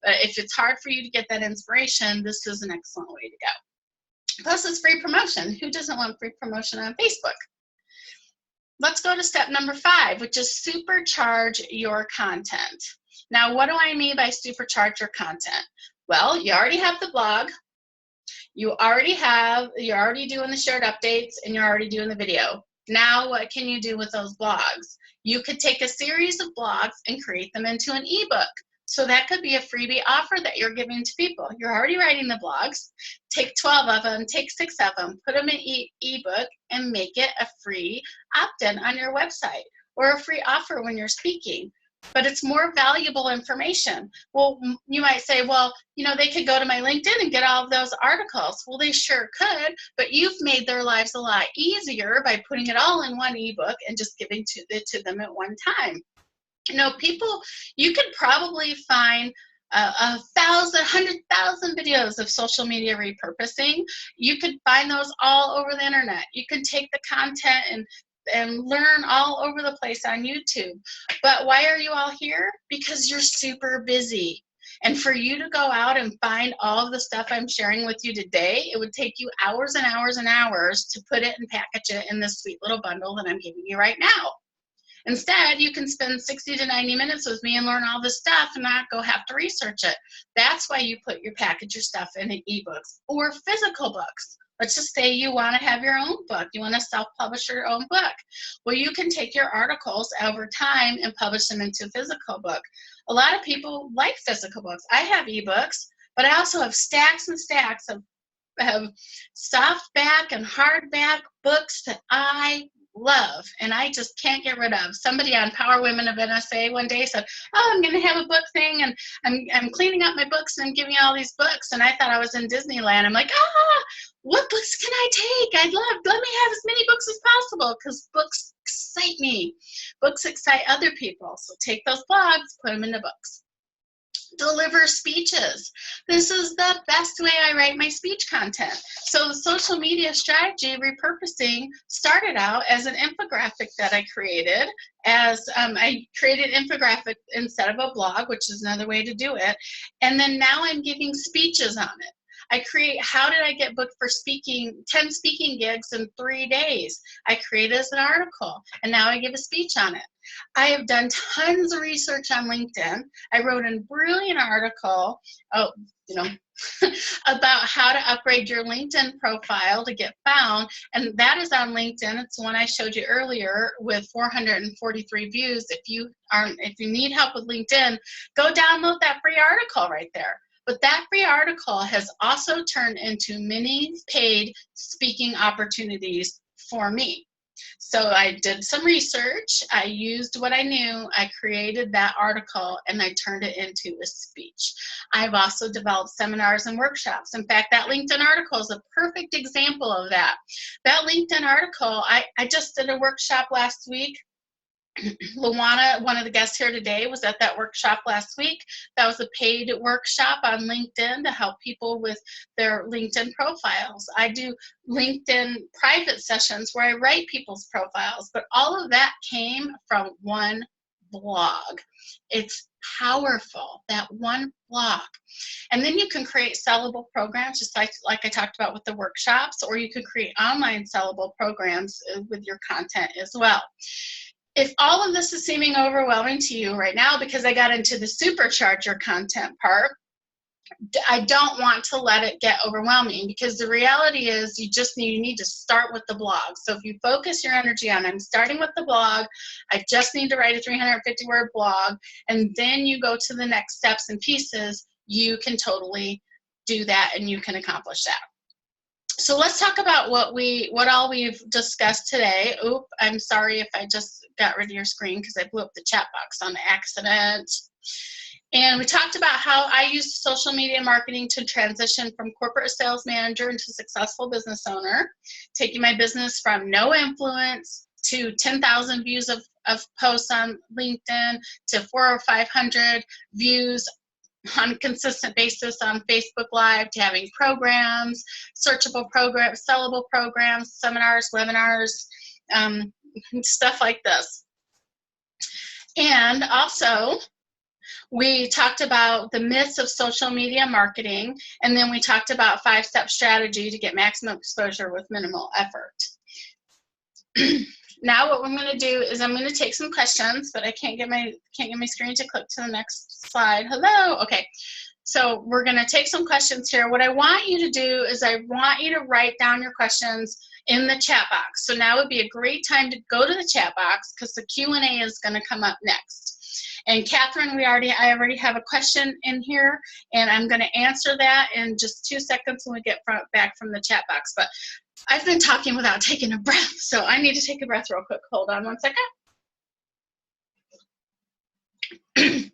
Speaker 1: But if it's hard for you to get that inspiration, this is an excellent way to go. Plus, it's free promotion. Who doesn't want free promotion on Facebook? Let's go to step number 5, which is supercharge your content. Now, what do I mean by supercharge your content? Well, you already have the blog. You're already doing the shared updates, and you're already doing the video. Now what can you do with those blogs? You could take a series of blogs and create them into an ebook. So that could be a freebie offer that you're giving to people. You're already writing the blogs. Take 12 of them, take 6 of them, put them in ebook, and make it a free opt-in on your website or a free offer when you're speaking. But it's more valuable information. Well, you might say, well, they could go to my LinkedIn and get all of those articles. Well, they sure could, but you've made their lives a lot easier by putting it all in one ebook and just giving it to them at one time. People, you could probably find 100,000 videos of social media repurposing. You could find those all over the internet. You can take the content and learn all over the place on YouTube. But why are you all here? Because you're super busy. And for you to go out and find all of the stuff I'm sharing with you today, it would take you hours and hours and hours to put it and package it in this sweet little bundle that I'm giving you right now. Instead, you can spend 60 to 90 minutes with me and learn all this stuff and not go have to research it. That's why you package your stuff in ebooks or physical books. Let's just say you want to have your own book. You want to self-publish your own book. Well, you can take your articles over time and publish them into a physical book. A lot of people like physical books. I have ebooks, but I also have stacks and stacks of softback and hardback books that I love and I just can't get rid of. Somebody on Power Women of NSA one day said, oh, I'm going to have a book thing and I'm cleaning up my books and I'm giving you all these books, and I thought I was in Disneyland. I'm like, what books can I take? Let me have as many books as possible because books excite me. Books excite other people. So take those blogs, put them into books. Deliver speeches. This is the best way I write my speech content. So the social media strategy repurposing started out as an infographic that I created. I created infographic instead of a blog, which is another way to do it. And then now I'm giving speeches on it. I create, how did I get booked for 10 speaking gigs in 3 days? I created as an article, and now I give a speech on it. I have done tons of research on LinkedIn. I wrote a brilliant article, about how to upgrade your LinkedIn profile to get found, and that is on LinkedIn. It's the one I showed you earlier with 443 views. If you need help with LinkedIn, go download that free article right there. But that free article has also turned into many paid speaking opportunities for me. So I did some research, I used what I knew, I created that article, and I turned it into a speech. I've also developed seminars and workshops. In fact, that LinkedIn article is a perfect example of that. That LinkedIn article, I just did a workshop last week. Luana, one of the guests here today, was at that workshop last week. That was a paid workshop on LinkedIn to help people with their LinkedIn profiles. I do LinkedIn private sessions where I write people's profiles, but all of that came from one blog. It's powerful, that one blog. And then you can create sellable programs, just like I talked about with the workshops, or you could create online sellable programs with your content as well. If all of this is seeming overwhelming to you right now, because I got into the supercharge your content part, I don't want to let it get overwhelming, because the reality is you need to start with the blog. So if you focus your energy on, I'm starting with the blog, I just need to write a 350-word blog, and then you go to the next steps and pieces, you can totally do that and you can accomplish that. So let's talk about what all we've discussed today. Oop, I'm sorry if I just got rid of your screen because I blew up the chat box on accident. And we talked about how I used social media marketing to transition from corporate sales manager into successful business owner, taking my business from no influence to 10,000 views of posts on LinkedIn to 400 or 500 views on a consistent basis on Facebook Live, to having programs, searchable programs, sellable programs, seminars, webinars, stuff like this. And also, we talked about the myths of social media marketing, and then we talked about 5-step strategy to get maximum exposure with minimal effort. Now what I'm going to do is I'm going to take some questions, but I can't get my screen to click to the next slide. Hello. Okay. So we're going to take some questions here. What I want you to do is I want you to write down your questions in the chat box. So now would be a great time to go to the chat box, because the Q&A is going to come up next. And Catherine, I already have a question in here, and I'm going to answer that in just 2 seconds when we get back from the chat box. But I've been talking without taking a breath, so I need to take a breath real quick. Hold on 1 second.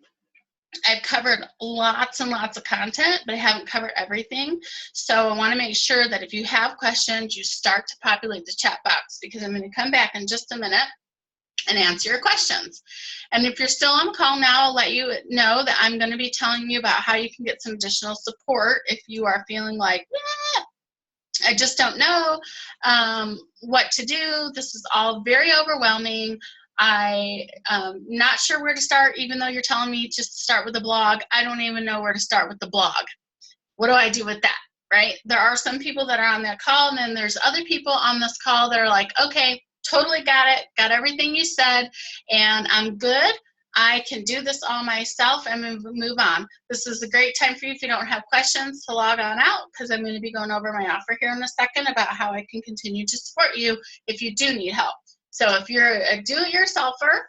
Speaker 1: I've covered lots and lots of content, but I haven't covered everything. So I want to make sure that if you have questions, you start to populate the chat box, because I'm going to come back in just a minute and answer your questions. And if you're still on the call now, I'll let you know that I'm going to be telling you about how you can get some additional support if you are feeling like, I just don't know what to do. This is all very overwhelming. I'm not sure where to start, even though you're telling me just to start with a blog. I don't even know where to start with the blog. What do I do with that, right? There are some people that are on that call, and then there's other people on this call that are like, okay, totally got it, got everything you said, and I'm good. I can do this all myself and move on. This is a great time for you, if you don't have questions, to log on out, because I'm going to be going over my offer here in a second about how I can continue to support you if you do need help. So if you're a do-it-yourselfer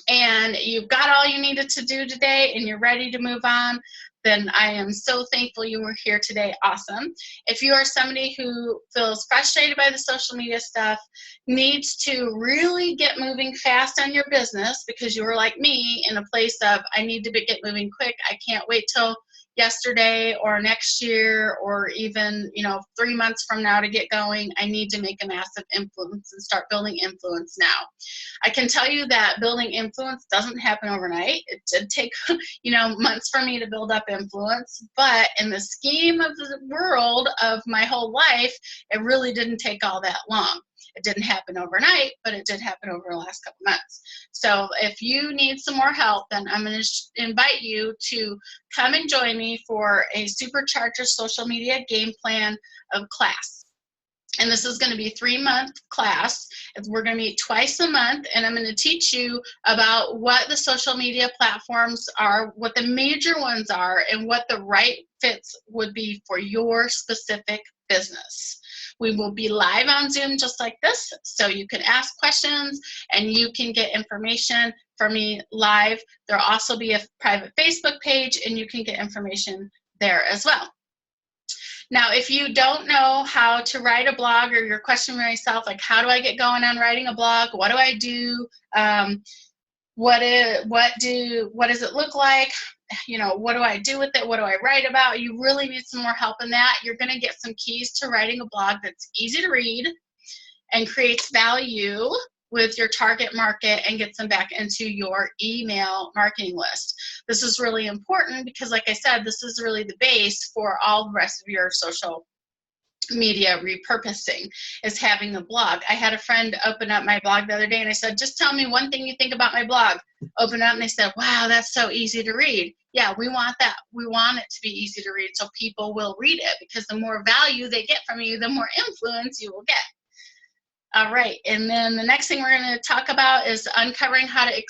Speaker 1: and you've got all you needed to do today and you're ready to move on, then I am so thankful you were here today. Awesome. If you are somebody who feels frustrated by the social media stuff, needs to really get moving fast on your business, because you were like me in a place of, I need to get moving quick. I can't wait till yesterday or next year or even 3 months from now to get going. I need to make a massive influence and start building influence now. I can tell you that building influence doesn't happen overnight. It did take months for me to build up influence, but in the scheme of the world of my whole life, it really didn't take all that long. It didn't happen overnight, but it did happen over the last couple months. So if you need some more help, then I'm going to invite you to come and join me for a Supercharger social media game plan of class. And this is going to be a 3-month class. We're going to meet twice a month, and I'm going to teach you about what the social media platforms are, what the major ones are, and what the right fits would be for your specific business. We will be live on Zoom just like this, so you can ask questions and you can get information from me live. There'll also be a private Facebook page, and you can get information there as well. Now, if you don't know how to write a blog, or you're questioning yourself, like, how do I get going on writing a blog? What do I do? What does it look like? You know, what do I do with it? What do I write about? You really need some more help in that. You're going to get some keys to writing a blog that's easy to read and creates value with your target market and gets them back into your email marketing list. This is really important because, like I said, this is really the base for all the rest of your social media repurposing, is having a blog. I had a friend open up my blog the other day, and I said, just tell me one thing you think about my blog. Open up, and they said, wow, that's so easy to read. Yeah, we want that. We want it to be easy to read so people will read it, because the more value they get from you, the more influence you will get. All right, and then the next thing we're going to talk about is uncovering how to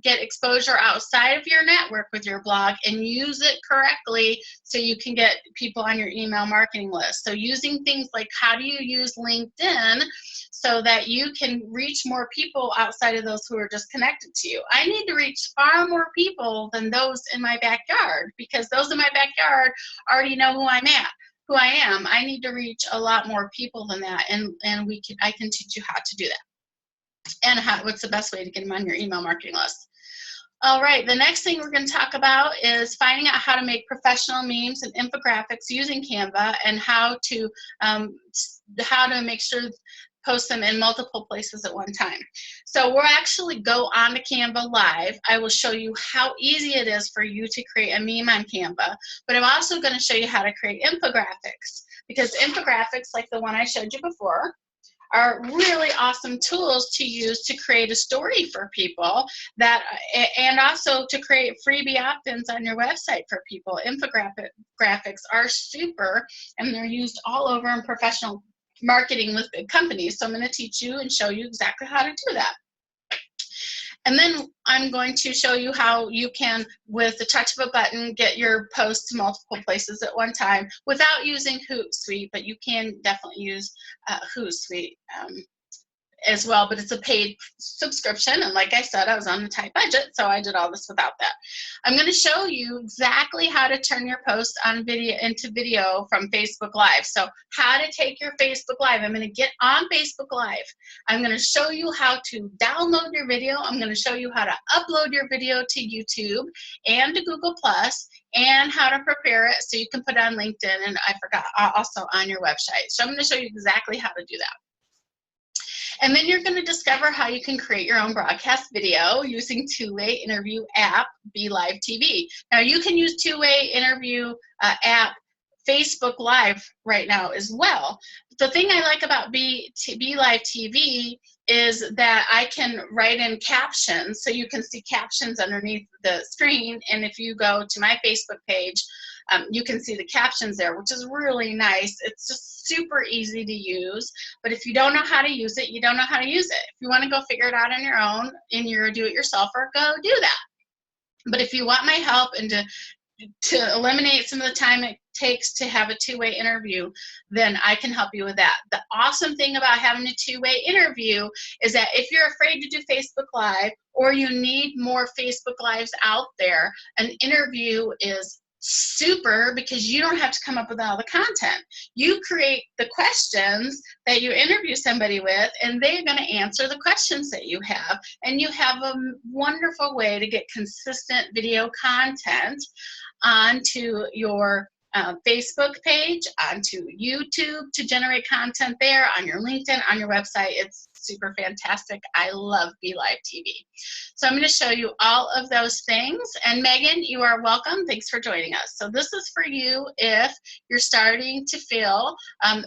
Speaker 1: get exposure outside of your network with your blog and use it correctly so you can get people on your email marketing list. So using things like, how do you use LinkedIn so that you can reach more people outside of those who are just connected to you. I need to reach far more people than those in my backyard, because those in my backyard already know who I'm at. Who I am. I need to reach a lot more people than that, and I can teach you how to do that, and what's the best way to get them on your email marketing list. All right, the next thing we're going to talk about is finding out how to make professional memes and infographics using Canva, and how to make sure post them in multiple places at one time. So we'll actually go on to Canva live. I will show you how easy it is for you to create a meme on Canva, but I'm also going to show you how to create infographics, because infographics, like the one I showed you before, are really awesome tools to use to create a story for people, and also to create freebie opt-ins on your website for people. Infographics are super, and they're used all over in professional marketing with big companies. So I'm going to teach you and show you exactly how to do that. And then I'm going to show you how you can, with the touch of a button, get your posts to multiple places at one time without using Hootsuite, but you can definitely use Hootsuite as well, but it's a paid subscription, and like I said, I was on a tight budget, so I did all this without that. I'm going to show you exactly how to turn your post on video into video from Facebook Live. So how to take your Facebook Live. I'm going to get on Facebook Live. I'm going to show you how to download your video. I'm going to show you how to upload your video to YouTube and to Google+, and how to prepare it so you can put it on LinkedIn, and I forgot, also on your website. So I'm going to show you exactly how to do that. And then you're going to discover how you can create your own broadcast video using two-way interview app, BeLive TV. Now you can use two-way interview app Facebook Live right now as well. The thing I like about BeLive TV is that I can write in captions, so you can see captions underneath the screen, and if you go to my Facebook page, you can see the captions there, which is really nice. It's just super easy to use, but if you don't know how to use it, you don't know how to use it. If you want to go figure it out on your own and you're a do-it-yourselfer, go do that. But if you want my help and to eliminate some of the time it takes to have a two-way interview, then I can help you with that. The awesome thing about having a two-way interview is that if you're afraid to do Facebook Live, or you need more Facebook Lives out there, an interview is super, because you don't have to come up with all the content. You create the questions that you interview somebody with, and they're going to answer the questions that you have, and you have a wonderful way to get consistent video content onto your Facebook page, onto YouTube, to generate content there, on your LinkedIn, on your website. It's super fantastic. I love BeLive TV. So I'm going to show you all of those things. And Megan, you are welcome. Thanks for joining us. So this is for you if you're starting to feel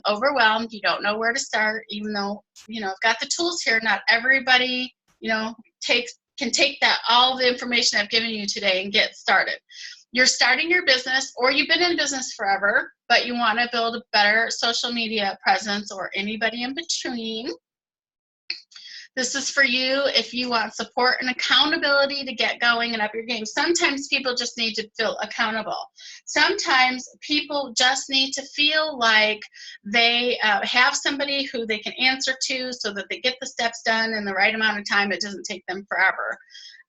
Speaker 1: overwhelmed. You don't know where to start, even though, I've got the tools here. Not everybody, can take that, all the information I've given you today, and get started. you're starting your business, or you've been in business forever, but you want to build a better social media presence, or anybody in between. This is for you if you want support and accountability to get going and up your game. Sometimes people just need to feel accountable. Sometimes people just need to feel like they have somebody who they can answer to so that they get the steps done in the right amount of time. It doesn't take them forever.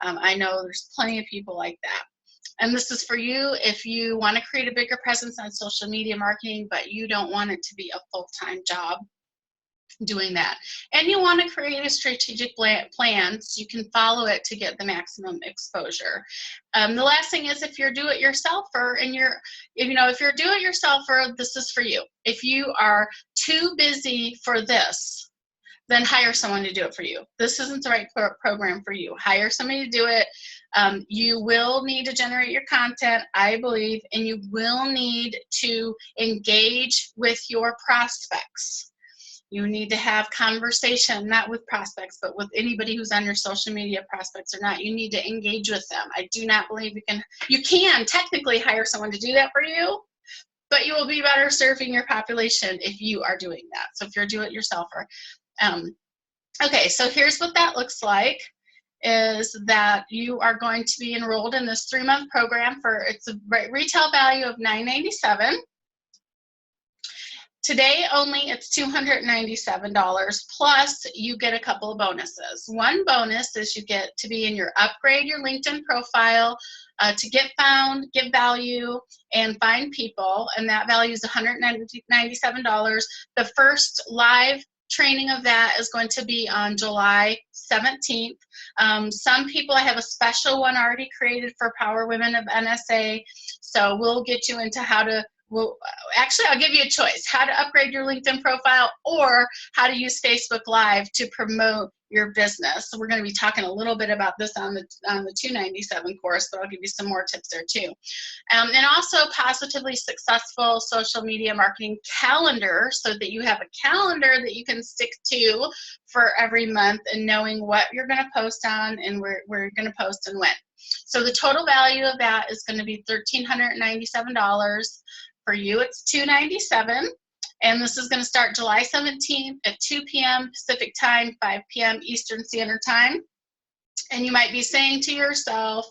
Speaker 1: I know there's plenty of people like that. And this is for you if you want to create a bigger presence on social media marketing, but you don't want it to be a full-time job doing that. And you want to create a strategic plan so you can follow it to get the maximum exposure. The last thing is, if you're do-it-yourselfer and if you're do-it-yourselfer, this is for you. If you are too busy for this, then hire someone to do it for you. This isn't the right program for you. Hire somebody to do it. You will need to generate your content, I believe, and you will need to engage with your prospects. You need to have conversation, not with prospects, but with anybody who's on your social media, prospects or not. You need to engage with them. I do not believe you can technically hire someone to do that for you, but you will be better serving your population if you are doing that. So if you're a do-it-yourselfer. Okay, so here's what that looks like, is that you are going to be enrolled in this 3-month program it's a retail value of $997. Today only, it's $297, plus you get a couple of bonuses. One bonus is you get to be in your LinkedIn profile to get found, give value, and find people, and that value is $197. The first live training of that is going to be on July 17th. Some people, I have a special one already created for Power Women of NSA, so we'll get you into how to actually, I'll give you a choice: how to upgrade your LinkedIn profile, or how to use Facebook Live to promote your business. So we're going to be talking a little bit about this on the $297 course, but I'll give you some more tips there too. And also Positively Successful Social Media Marketing Calendar, so that you have a calendar that you can stick to for every month, and knowing what you're going to post on and where you're going to post and when. So the total value of that is going to be $1,397. For you, it's $297, and this is going to start July 17th at 2 p.m. Pacific Time, 5 p.m. Eastern Standard Time. And you might be saying to yourself,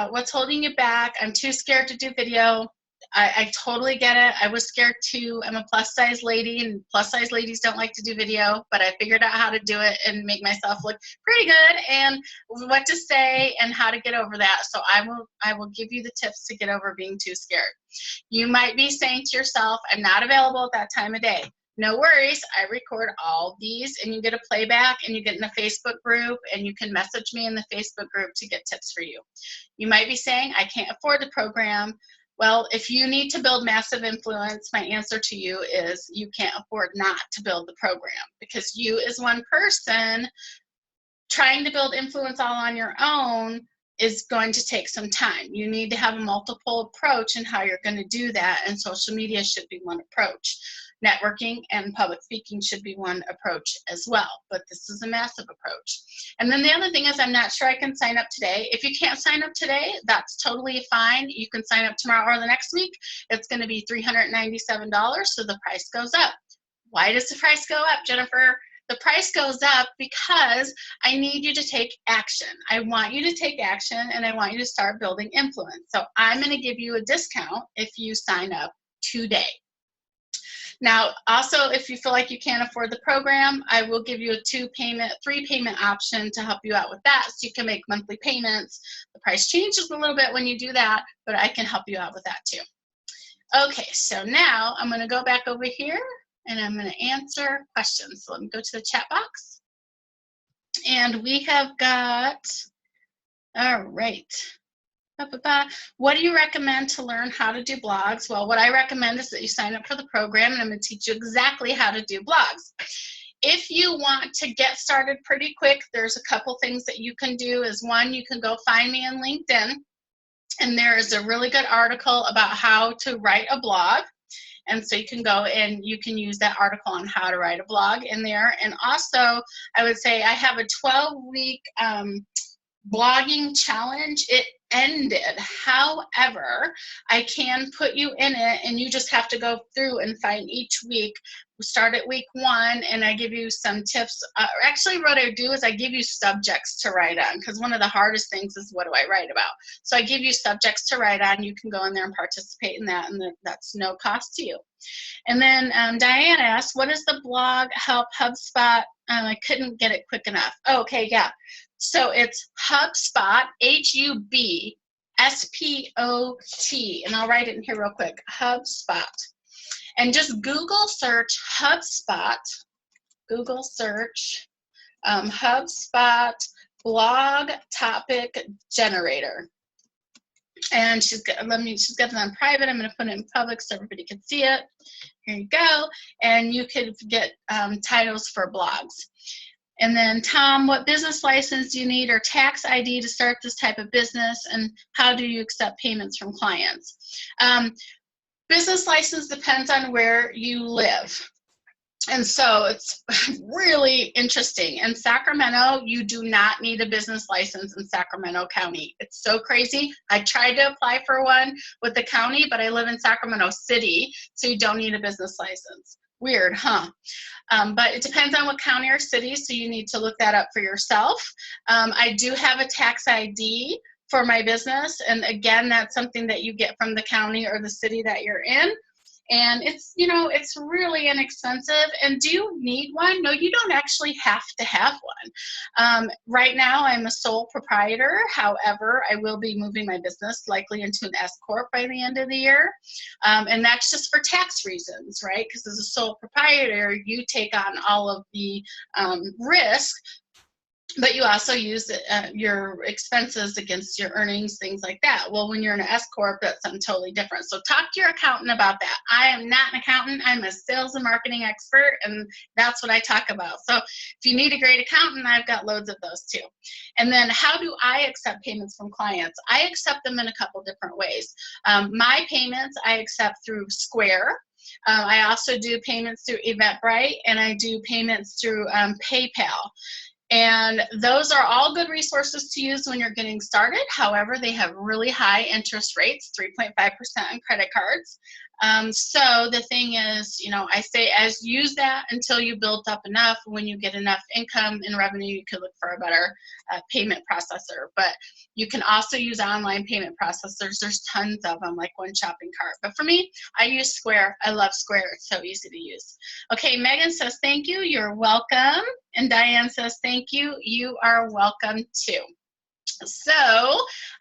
Speaker 1: what's holding you back? I'm too scared to do video. I totally get it. I was scared too. I'm a plus-size lady, and plus-size ladies don't like to do video, but I figured out how to do it and make myself look pretty good, and what to say and how to get over that. So I will give you the tips to get over being too scared. You might be saying to yourself, I'm not available at that time of day. No worries, I record all these, and you get a playback, and you get in a Facebook group, and you can message me in the Facebook group to get tips for you. You might be saying, I can't afford the program. Well, if you need to build massive influence, my answer to you is you can't afford not to build the program, because you, as one person, trying to build influence all on your own is going to take some time. You need to have a multiple approach in how you're going to do that, and social media should be one approach. Networking and public speaking should be one approach as well, but this is a massive approach. And then the other thing is, I'm not sure I can sign up today. If you can't sign up today, that's totally fine. You can sign up tomorrow or the next week. It's going to be $397, so the price goes up. Why does the price go up, Jennifer? The price goes up because I need you to take action. I want you to take action, and I want you to start building influence. So I'm going to give you a discount if you sign up today. Now, also, if you feel like you can't afford the program, I will give you a 3-payment option to help you out with that, so you can make monthly payments. The price changes a little bit when you do that, but I can help you out with that too. Okay, so now I'm going to go back over here, and I'm going to answer questions. So let me go to the chat box. And we have got, all right. What do you recommend to learn how to do blogs? Well, what I recommend is that you sign up for the program, and I'm going to teach you exactly how to do blogs. If you want to get started pretty quick, there's a couple things that you can do. One, you can go find me on LinkedIn, and there is a really good article about how to write a blog. And so you can go and you can use that article on how to write a blog in there. And also, I would say I have a 12-week blogging challenge. ended. However, I can put you in it, and you just have to go through and find each week. We start at week 1, and I give you some tips. Actually, what I do is I give you subjects to write on, because one of the hardest things is, what do I write about? So I give you subjects to write on. You can go in there and participate in that, and that's no cost to you. And then Diane asked, what is the blog help HubSpot? I couldn't get it quick enough. Oh, okay, yeah. So it's HubSpot, HUBSPOT, and I'll write it in here real quick, HubSpot. And just Google search HubSpot, Google search HubSpot blog topic generator. And she's got it on private. I'm going to put it in public so everybody can see it. Here you go. And you could get titles for blogs. And then, Tom, what business license do you need or tax ID to start this type of business? And how do you accept payments from clients? Business license depends on where you live. And so it's really interesting. In Sacramento, you do not need a business license in Sacramento County. It's so crazy. I tried to apply for one with the county, but I live in Sacramento City, so you don't need a business license. Weird, huh? But it depends on what county or city, so you need to look that up for yourself. I do have a tax ID for my business, and again, that's something that you get from the county or the city that you're in. And it's, you know, it's really inexpensive. And do you need one? No, you don't actually have to have one. Right now, I'm a sole proprietor. However, I will be moving my business likely into an S Corp by the end of the year. And that's just for tax reasons, right? Because as a sole proprietor, you take on all of the risk, but you also use your expenses against your earnings, things like that. Well, when you're in an S Corp, that's something totally different. So talk to your accountant about that. I am not an accountant. I'm a sales and marketing expert, and that's what I talk about. So if you need a great accountant, I've got loads of those too. And then how do I accept payments from clients? I accept them in a couple different ways. My payments, I accept through Square. I also do payments through Eventbrite, and I do payments through PayPal. And those are all good resources to use when you're getting started. However, they have really high interest rates, 3.5% on credit cards. So the thing is, you know, I say use that until you build up enough. When you get enough income and revenue, you can look for a better payment processor. But you can also use online payment processors. There's tons of them, like One Shopping Cart. But for me, I use Square. I love Square. It's so easy to use. Okay, Megan says, thank you. You're welcome. And Diane says, thank you. You are welcome too. So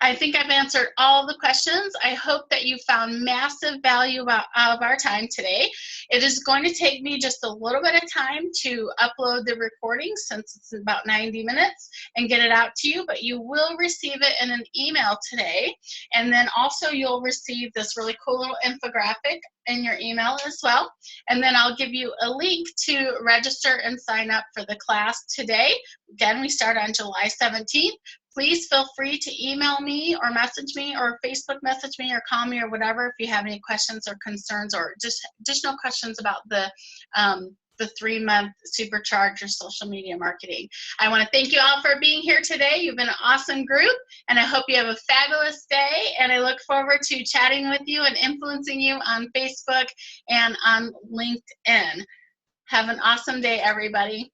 Speaker 1: I think I've answered all the questions. I hope that you found massive value out of our time today. It is going to take me just a little bit of time to upload the recording, since it's about 90 minutes, and get it out to you, but you will receive it in an email today. And then also you'll receive this really cool little infographic in your email as well. And then I'll give you a link to register and sign up for the class today. Again, we start on July 17th. Please feel free to email me or message me or Facebook message me or call me or whatever if you have any questions or concerns or just additional questions about the 3-month Supercharge or social media marketing. I want to thank you all for being here today. You've been an awesome group, and I hope you have a fabulous day, and I look forward to chatting with you and influencing you on Facebook and on LinkedIn. Have an awesome day, everybody.